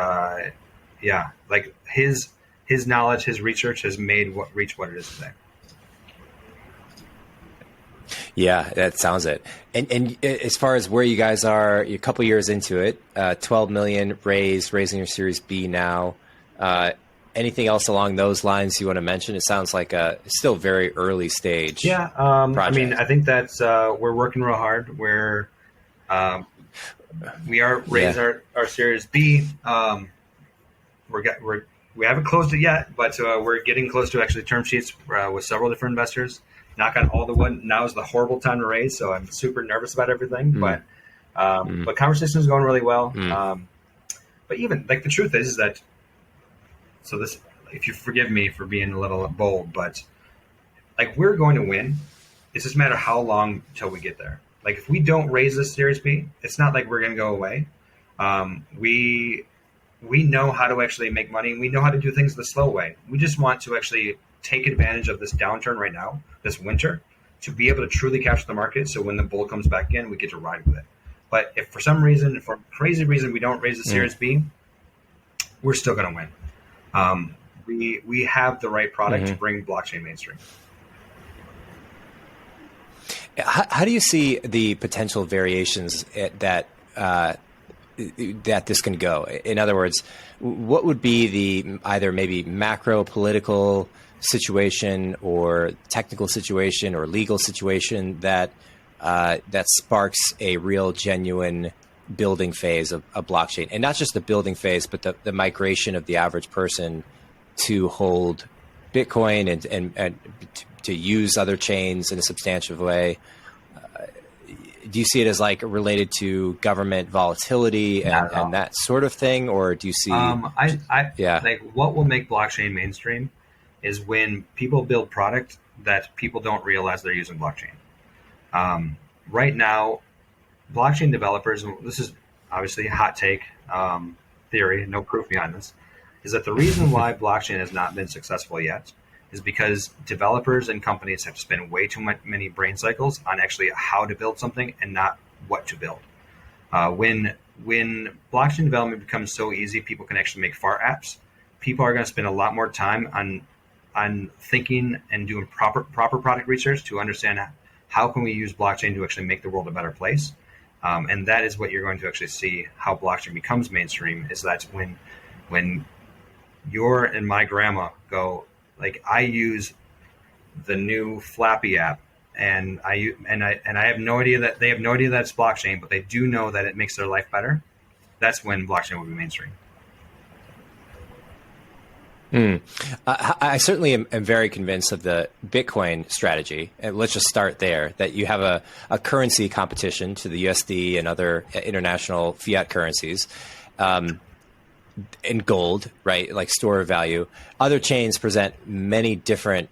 like his knowledge, his research has made Reach what it is today. Yeah, that sounds it. And as far as where you guys are, you're a couple years into it, 12 million raising your Series B now. Anything else along those lines you want to mention? It sounds like a still very early stage. Yeah, I mean, I think that's we're working real hard. We are raising our Series B. We haven't closed it yet, but we're getting close to actually term sheets with several different investors. Knock on all the wood. Now is the horrible time to raise, so I'm super nervous about everything. But conversation is going really well. But even like the truth is that. So this, if you forgive me for being a little bold, but like we're going to win. It's just a matter of how long till we get there. Like if we don't raise this Series B, it's not like we're going to go away. We know how to actually make money. We know how to do things the slow way. We just want to actually take advantage of this downturn right now, this winter, to be able to truly capture the market. So when the bull comes back in, we get to ride with it. But if for some reason, for a crazy reason, we don't raise the Series B, we're still going to win. We have the right product to bring blockchain mainstream. How do you see the potential variations that this can go? In other words, what would be the either maybe macro political situation or technical situation or legal situation that sparks a real genuine building phase of a blockchain, and not just the building phase, but the migration of the average person to hold Bitcoin and to use other chains in a substantial way? Do you see it as like related to government volatility and that sort of thing, or do you see? Like what will make blockchain mainstream is when people build product that people don't realize they're using blockchain. Right now, blockchain developers, and this is obviously a hot take theory, no proof behind this, is that the reason why blockchain has not been successful yet is because developers and companies have to spend way too many brain cycles on actually how to build something and not what to build. When blockchain development becomes so easy, people can actually make fart apps. People are going to spend a lot more time on thinking and doing proper product research to understand how can we use blockchain to actually make the world a better place. And that is what you're going to actually see how blockchain becomes mainstream, is that when your and my grandma go, like, I use the new Flappy app, and I have no idea that they have no idea that it's blockchain, but they do know that it makes their life better. That's when blockchain will be mainstream. I certainly am very convinced of the Bitcoin strategy. And let's just start there, that you have a currency competition to the USD and other international fiat currencies, and gold, right? Like store of value. Other chains present many different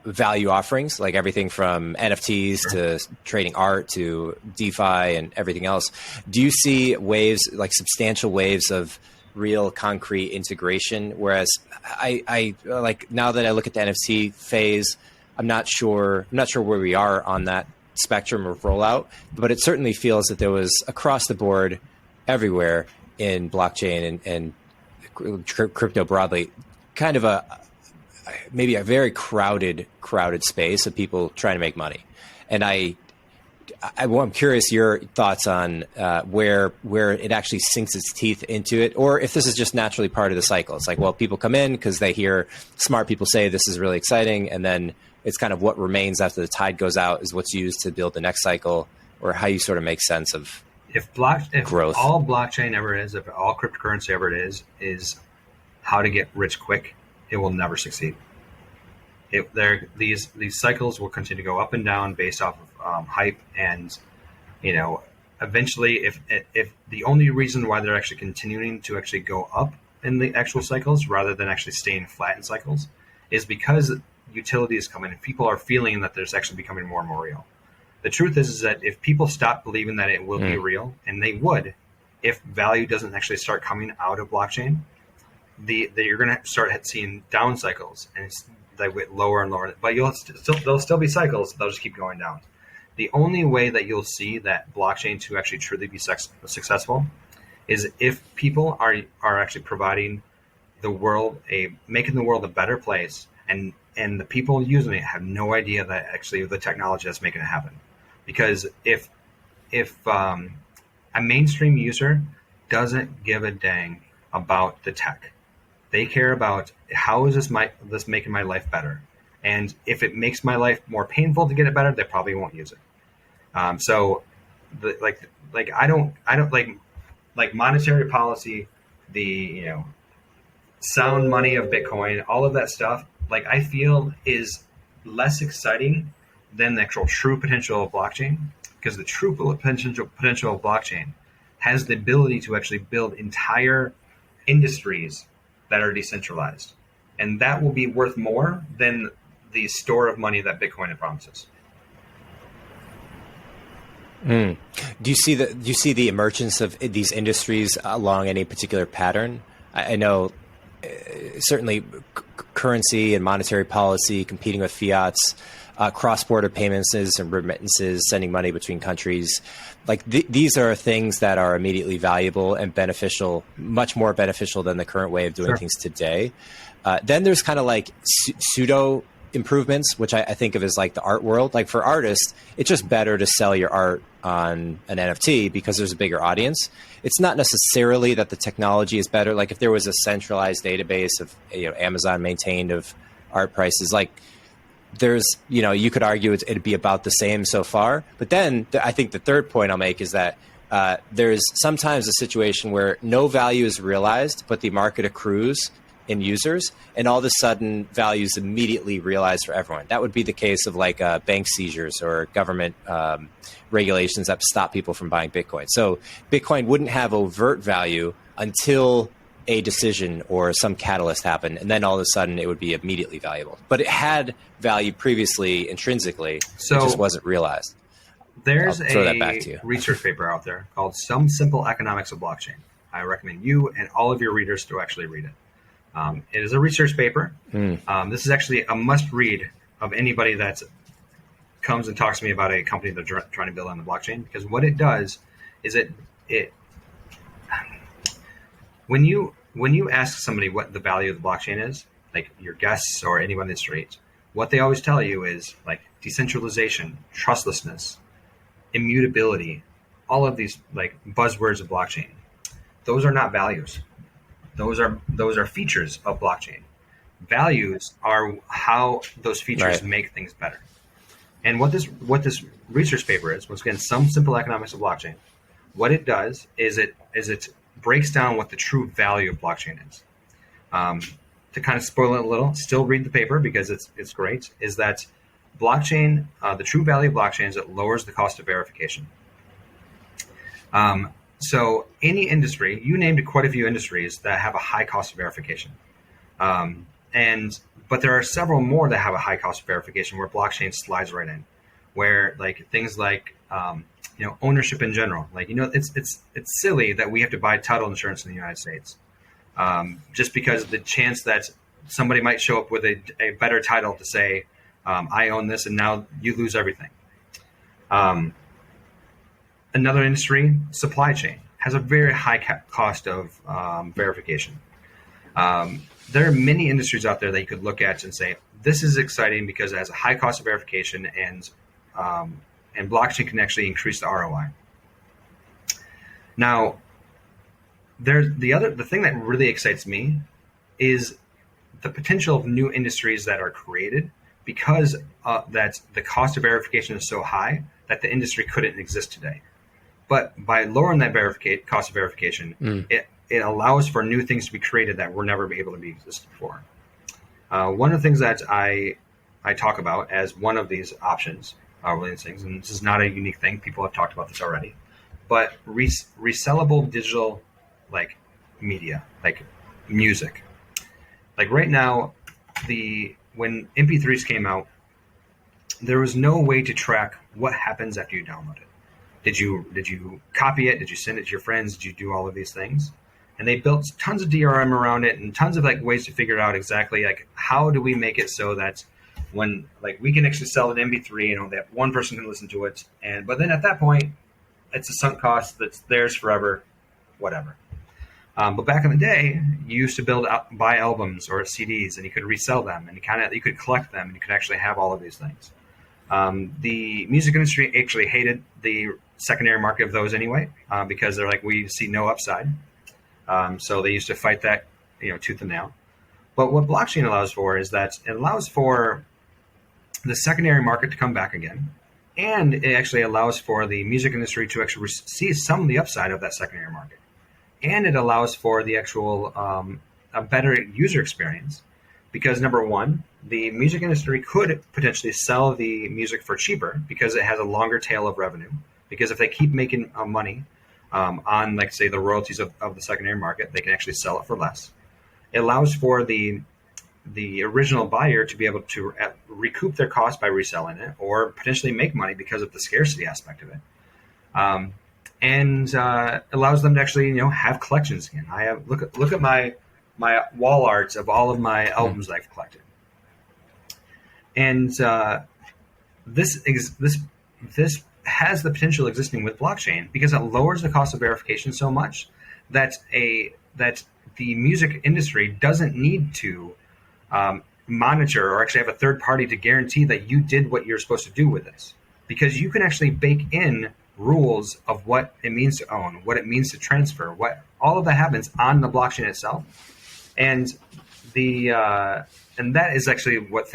value offerings, like everything from NFTs to trading art to DeFi and everything else. Do you see waves, like substantial waves of real concrete integration? Whereas I like, now that I look at the NFT phase, I'm not sure where we are on that spectrum of rollout, but it certainly feels that there was across the board everywhere in blockchain and crypto broadly, kind of maybe a very crowded space of people trying to make money. And I'm curious your thoughts on where it actually sinks its teeth into it, or if this is just naturally part of the cycle. It's like, well, people come in because they hear smart people say this is really exciting, and then it's kind of what remains after the tide goes out is what's used to build the next cycle, or how you sort of make sense of if growth. All blockchain ever is, if all cryptocurrency ever is how to get rich quick, it will never succeed. These cycles will continue to go up and down based off of hype, and eventually, if the only reason why they're actually continuing to actually go up in the actual cycles rather than actually staying flat in cycles is because utility is coming and people are feeling that there's actually becoming more and more real. The truth is that if people stop believing that it will be real, and they would, if value doesn't actually start coming out of blockchain, you're going to start seeing down cycles, and they get lower and lower. But there'll still be cycles. They'll just keep going down. The only way that you'll see that blockchain to actually truly be successful is if people are actually providing the world making the world a better place, and the people using it have no idea that actually the technology that's making it happen. Because if a mainstream user doesn't give a dang about the tech, they care about how is this making my life better, and if it makes my life more painful to get it better, they probably won't use it. I don't like monetary policy, the sound money of Bitcoin, all of that stuff. Like, I feel is less exciting than the actual true potential of blockchain, because the true potential of blockchain has the ability to actually build entire industries that are decentralized, and that will be worth more than the store of money that Bitcoin promises. Do you see the emergence of these industries along any particular pattern? I know certainly currency and monetary policy competing with fiats, cross-border payments and remittances, sending money between countries. Like these are things that are immediately valuable and beneficial, much more beneficial than the current way of doing things today. Then there's kind of like pseudo improvements, which I think of as like the art world. Like for artists, it's just better to sell your art on an NFT because there's a bigger audience. It's not necessarily that the technology is better. Like if there was a centralized database of Amazon maintained of art prices, like there's, you could argue it'd be about the same so far. But then I think the third point I'll make is that there's sometimes a situation where no value is realized, but the market accrues in users, and all of a sudden value is immediately realized for everyone. That would be the case of like bank seizures or government regulations that stop people from buying Bitcoin. So Bitcoin wouldn't have overt value until a decision or some catalyst happened, and then all of a sudden it would be immediately valuable. But it had value previously intrinsically, so it just wasn't realized. There's I'll throw that back to you. Research paper out there called Some Simple Economics of Blockchain. I recommend you and all of your readers to actually read it. It is a research paper. This is actually a must read of anybody that comes and talks to me about a company they're trying to build on the blockchain, because what it does is it when you ask somebody what the value of the blockchain is, like your guests or anyone in the street, what they always tell you is like decentralization, trustlessness, immutability, all of these like buzzwords of blockchain. Those are not values. Those are features of blockchain. Values are how those features make things better. And what this research paper is, once again, some simple economics of blockchain. What it does is it breaks down what the true value of blockchain is. To kind of spoil it a little, still read the paper because it's great, is that blockchain, the true value of blockchain is it lowers the cost of verification. So any industry, you named quite a few industries that have a high cost of verification. But there are several more that have a high cost of verification where blockchain slides right in, where like things like ownership in general. Like it's silly that we have to buy title insurance in the United States, just because the chance that somebody might show up with a better title to say I own this and now you lose everything. Another industry, supply chain, has a very high cost of verification. There are many industries out there that you could look at and say, this is exciting because it has a high cost of verification and blockchain can actually increase the ROI. Now, the thing that really excites me is the potential of new industries that are created because that the cost of verification is so high that the industry couldn't exist today. But by lowering that cost of verification, it allows for new things to be created that were never able to be existed before. One of the things that I talk about as one of these options, one of these things, and this is not a unique thing, people have talked about this already, but resellable digital like media, like music. Like right now, when MP3s came out, there was no way to track what happens after you download it. Did you copy it? Did you send it to your friends? Did you do all of these things? And they built tons of DRM around it and tons of like ways to figure out exactly like how do we make it so that when like we can actually sell an MP3, that one person can listen to it, but then at that point, it's a sunk cost that's theirs forever, whatever. But back in the day, you used to buy albums or CDs, and you could resell them, and you could collect them, and you could actually have all of these things. The music industry actually hated the secondary market of those anyway, because they're like, we see no upside. So they used to fight that, tooth and nail. But what blockchain allows for is that it allows for the secondary market to come back again. And it actually allows for the music industry to actually see some of the upside of that secondary market. And it allows for the actual, a better user experience. Because number one, the music industry could potentially sell the music for cheaper because it has a longer tail of revenue. Because if they keep making money on, like, say, the royalties of the secondary market, they can actually sell it for less. It allows for the original buyer to be able to recoup their cost by reselling it or potentially make money because of the scarcity aspect of it. And allows them to actually, have collections again. I have look at my wall arts of all of my albums that I've collected. And this has the potential existing with blockchain because it lowers the cost of verification so much that the music industry doesn't need to monitor or actually have a third party to guarantee that you did what you're supposed to do with this, because you can actually bake in rules of what it means to own, what it means to transfer, what all of that happens on the blockchain itself. And and that is actually what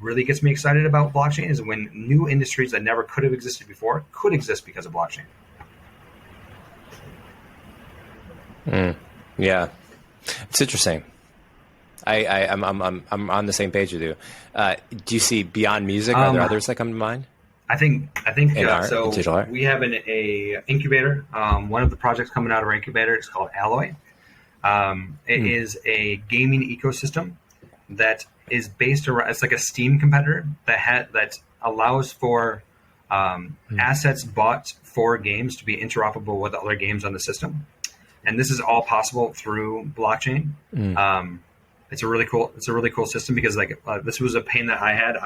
really gets me excited about blockchain is when new industries that never could have existed before could exist because of blockchain. Yeah, it's interesting. I'm on the same page with you. Do you see beyond music? Are there others that come to mind? I think art, so. Digital art? We have an incubator. One of the projects coming out of our incubator is called Alloy. It is a gaming ecosystem that is based around. It's like a Steam competitor that allows for assets bought for games to be interoperable with other games on the system. And this is all possible through blockchain. It's a really cool system because this was a pain that I had.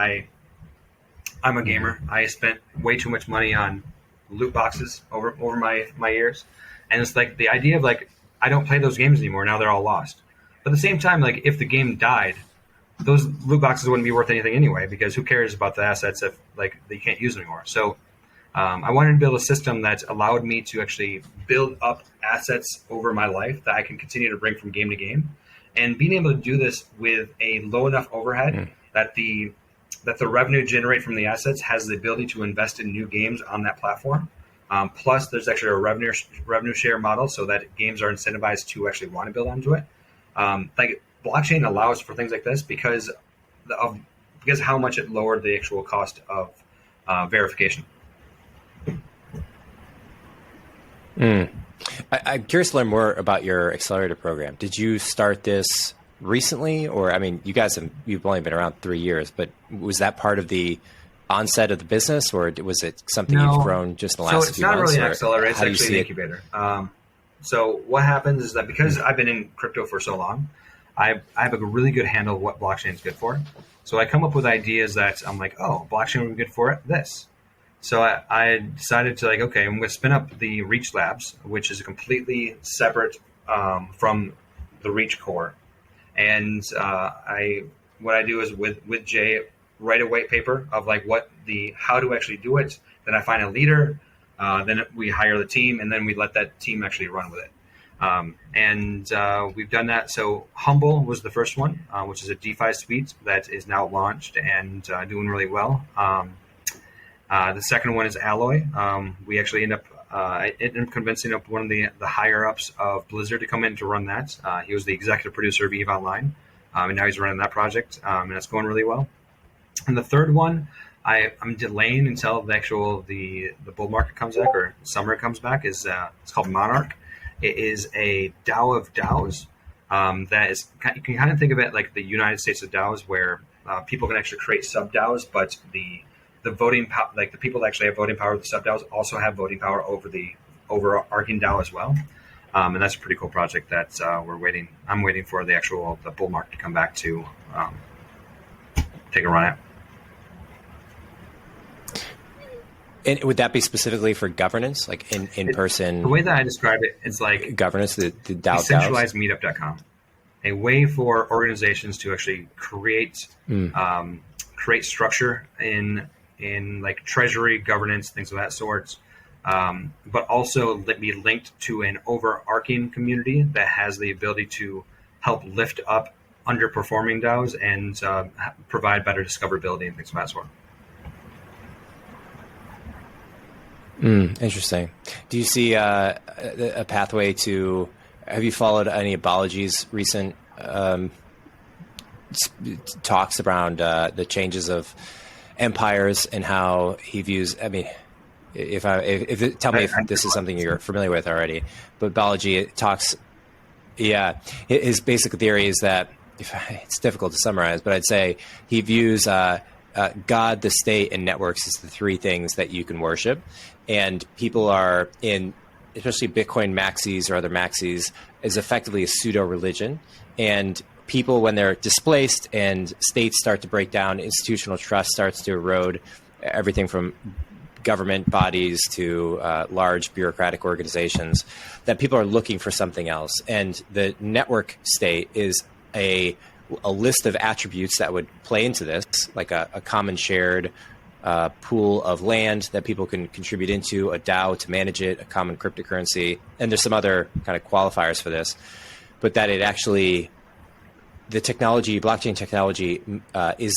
I'm a gamer. I spent way too much money on loot boxes over my years. And it's like the idea of like, I don't play those games anymore. Now they're all lost. But at the same time, like if the game died, those loot boxes wouldn't be worth anything anyway, because who cares about the assets if like they can't use them anymore. So I wanted to build a system that allowed me to actually build up assets over my life that I can continue to bring from game to game. And being able to do this with a low enough overhead that the revenue generated from the assets has the ability to invest in new games on that platform. Plus, there's actually a revenue share model so that games are incentivized to actually want to build onto it. Like blockchain allows for things like this because how much it lowered the actual cost of verification. I'm curious to learn more about your Accelerator program. Did you start this recently, or I mean, you've only been around 3 years, but was that part of the onset of the business, or was it something you've grown just in the last few months? So it's not really an accelerator; it's actually an incubator. So what happens is that because I've been in crypto for so long, I have a really good handle of what blockchain is good for. So I come up with ideas that I'm like, oh, blockchain would be good for this. So I decided to okay, I'm going to spin up the Reach Labs, which is completely separate from the Reach core. And what I do is with Jay, write a white paper of how to actually do it. Then I find a leader. Then we hire the team, and then we let that team actually run with it. And we've done that. So Humble was the first one, which is a DeFi suite that is now launched and doing really well. The second one is Alloy. We actually ended up convincing one of the higher ups of Blizzard to come in to run that. He was the executive producer of EVE Online, and now he's running that project, and it's going really well. And the third one, I'm delaying until the bull market comes back or summer comes back. It's called Monarch. It is a DAO of DAOs. That is, you can kind of think of it like the United States of DAOs, where people can actually create sub DAOs, but the voting power, like the people that actually have voting power with the sub DAOs, also have voting power over the overarching DAO as well. And that's a pretty cool project that I'm waiting for the bull market to come back to take a run at. And would that be specifically for governance, like in person? The way that I describe it, it's like governance, the DAO, decentralized meetup.com, a way for organizations to actually create structure in like treasury, governance, things of that sort, but also be linked to an overarching community that has the ability to help lift up underperforming DAOs and provide better discoverability and things of that sort. Interesting. Do you see a pathway to? Have you followed any of Balaji's recent talks around the changes of empires and how he views? I mean, tell me if this is something you're familiar with already. But Balaji talks. Yeah, his basic theory is that it's difficult to summarize, but I'd say he views God, the state, and networks as the three things that you can worship. And people are especially Bitcoin maxis or other maxis, is effectively a pseudo religion. And people, when they're displaced and states start to break down, institutional trust starts to erode, everything from government bodies to large bureaucratic organizations, that people are looking for something else. And the network state is a list of attributes that would play into this, like a common shared pool of land that people can contribute into, a DAO to manage it, a common cryptocurrency, and there's some other kind of qualifiers for this, but that it actually, the technology, blockchain technology, is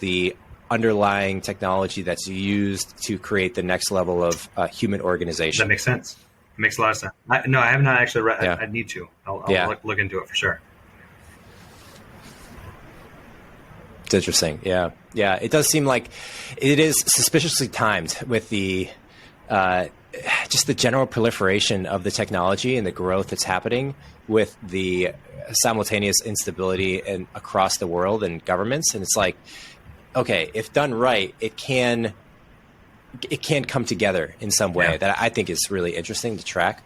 the underlying technology that's used to create the next level of human organization. That makes sense. It makes a lot of sense. I have not actually read. Yeah. I need to. I'll look into it for sure. It's interesting. Yeah. It does seem like it is suspiciously timed with the just the general proliferation of the technology and the growth that's happening with the simultaneous instability across the world and governments. And it's like, okay, if done right, it can come together in some way that I think is really interesting to track.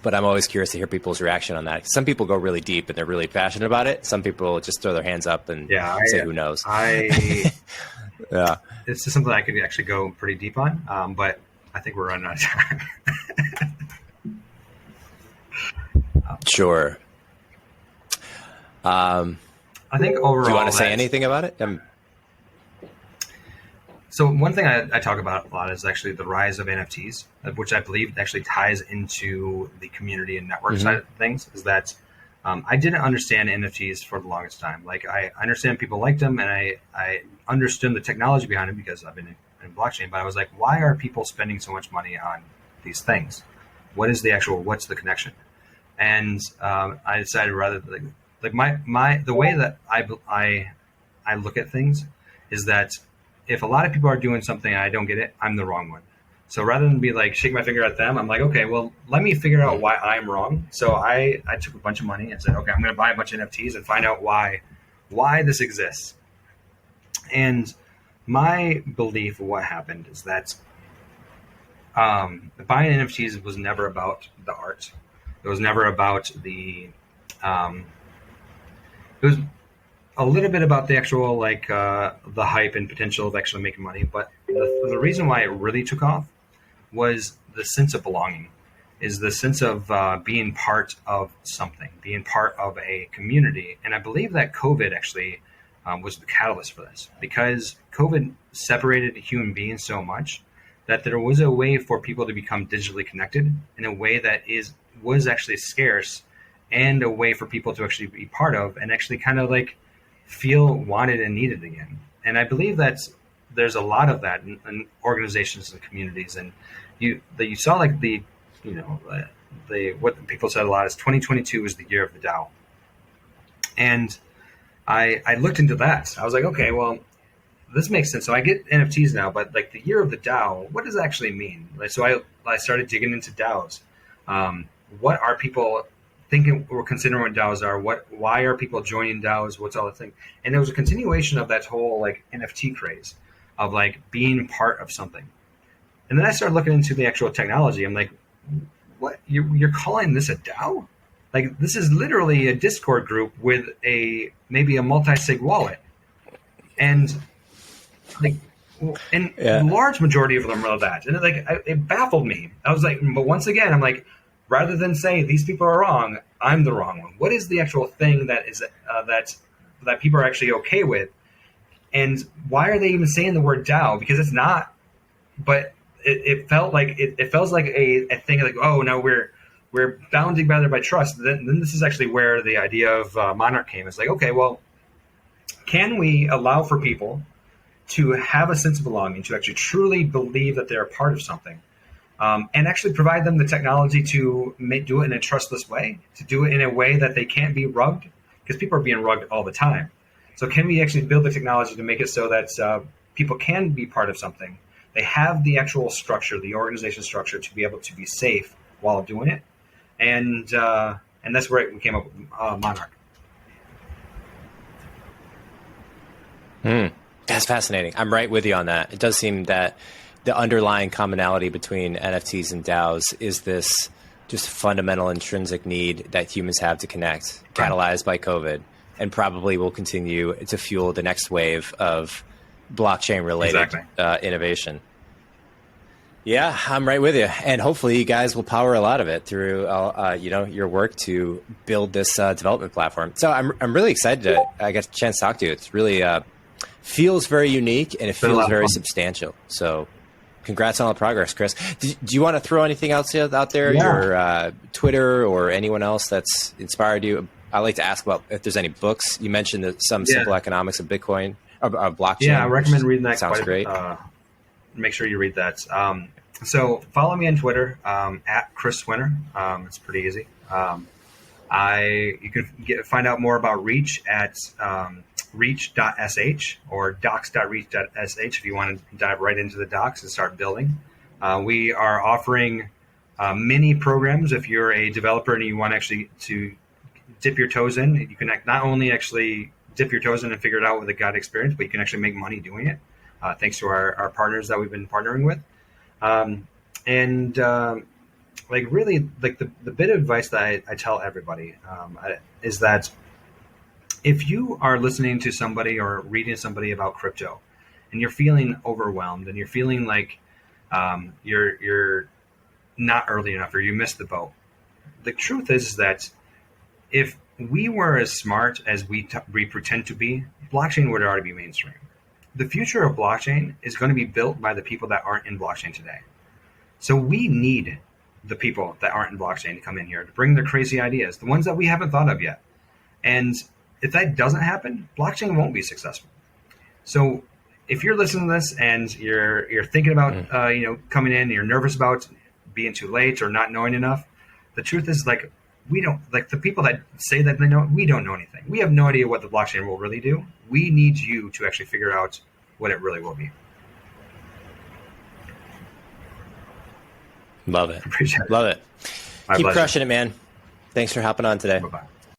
but I'm always curious to hear people's reaction on that. Some people go really deep and they're really passionate about it. Some people just throw their hands up and say, who knows? Yeah. It's just something I could actually go pretty deep on, but I think we're running out of time. Sure. I think overall, do you want to say anything about it? So one thing I talk about a lot is actually the rise of NFTs, which I believe actually ties into the community and network side of things. Is that I didn't understand NFTs for the longest time. Like I understand people liked them, and I understood the technology behind it because I've been in blockchain. But I was like, why are people spending so much money on these things? What's the connection? And I decided rather like the way that I look at things is that if a lot of people are doing something and I don't get it, I'm the wrong one. So rather than be like, shake my finger at them, I'm like, okay, well, let me figure out why I'm wrong. So I took a bunch of money and said, okay, I'm going to buy a bunch of NFTs and find out why this exists. And my belief of what happened is that buying NFTs was never about the art. It was never about it was a little bit about the actual the hype and potential of actually making money, but the reason why it really took off was the sense of belonging, is the sense of being part of something, being part of a community. And I believe that COVID actually was the catalyst for this, because COVID separated human beings so much that there was a way for people to become digitally connected in a way that was actually scarce, and a way for people to actually be part of and actually kind of like feel wanted and needed again. And I believe that there's a lot of that in organizations and communities. And you saw like what people said a lot is 2022 is the year of the DAO. And I looked into that. I was like, okay, well, this makes sense. So I get NFTs now, but like the year of the DAO, what does it actually mean? Like, so I started digging into DAOs. What are people thinking or considering what DAOs are? Why are people joining DAOs? What's all the thing? And there was a continuation of that whole like NFT craze of like being part of something. And then I started looking into the actual technology. I'm like, what? You're calling this a DAO? Like, this is literally a Discord group with maybe a multi-sig wallet. And like, the large majority of them are that. And it baffled me. I was like, but once again, I'm like, rather than say these people are wrong, I'm the wrong one. What is the actual thing that is that people are actually okay with? And why are they even saying the word DAO? Because it's not. But it felt like it feels like a thing like, oh, no, we're bound together by trust. Then this is actually where the idea of Monarch came. It's like, okay, well, can we allow for people to have a sense of belonging, to actually truly believe that they're a part of something? And actually provide them the technology to do it in a trustless way, to do it in a way that they can't be rugged, because people are being rugged all the time. So can we actually build the technology to make it so that people can be part of something? They have the actual structure, the organization structure, to be able to be safe while doing it. And that's where we came up with Monarch. That's fascinating. I'm right with you on that. It does seem that the underlying commonality between NFTs and DAOs is this just fundamental intrinsic need that humans have to connect, catalyzed by COVID, and probably will continue to fuel the next wave of blockchain-related innovation. Yeah, I'm right with you. And hopefully you guys will power a lot of it through your work to build this development platform. So I'm really excited to get a chance to talk to you. It's really feels very unique, and it feels very substantial. So congrats on all the progress, Chris. Do you want to throw anything else out there? Yeah. Your Twitter or anyone else that's inspired you? I like to ask about if there's any books. You mentioned some simple economics of Bitcoin, of blockchain. Yeah, I recommend reading that. Sounds great. Make sure you read that. So follow me on Twitter at Chris Swenor. It's pretty easy. You can find out more about Reach at reach.sh or docs.reach.sh if you want to dive right into the docs and start building. We are offering mini programs. If you're a developer and you want actually to dip your toes in, you can not only actually dip your toes in and figure it out with a guide experience, but you can actually make money doing it, thanks to our partners that we've been partnering with. like really like the bit of advice that I tell everybody is that if you are listening to somebody or reading somebody about crypto and you're feeling overwhelmed and you're feeling like you're not early enough or you missed the boat, the truth is that if we were as smart as we pretend to be, blockchain would already be mainstream. The future of blockchain is going to be built by the people that aren't in blockchain today. So we need the people that aren't in blockchain to come in here to bring their crazy ideas, the ones that we haven't thought of yet. And if that doesn't happen, blockchain won't be successful. So if you're listening to this and you're thinking about coming in, you're nervous about being too late or not knowing enough, the truth is like we don't, like the people that say that they know, we don't know anything. We have no idea what the blockchain will really do. We need you to actually figure out what it really will be. Love it. Appreciate it. Love it. My Keep pleasure. crushing it, man. Thanks for hopping on today. Bye-bye.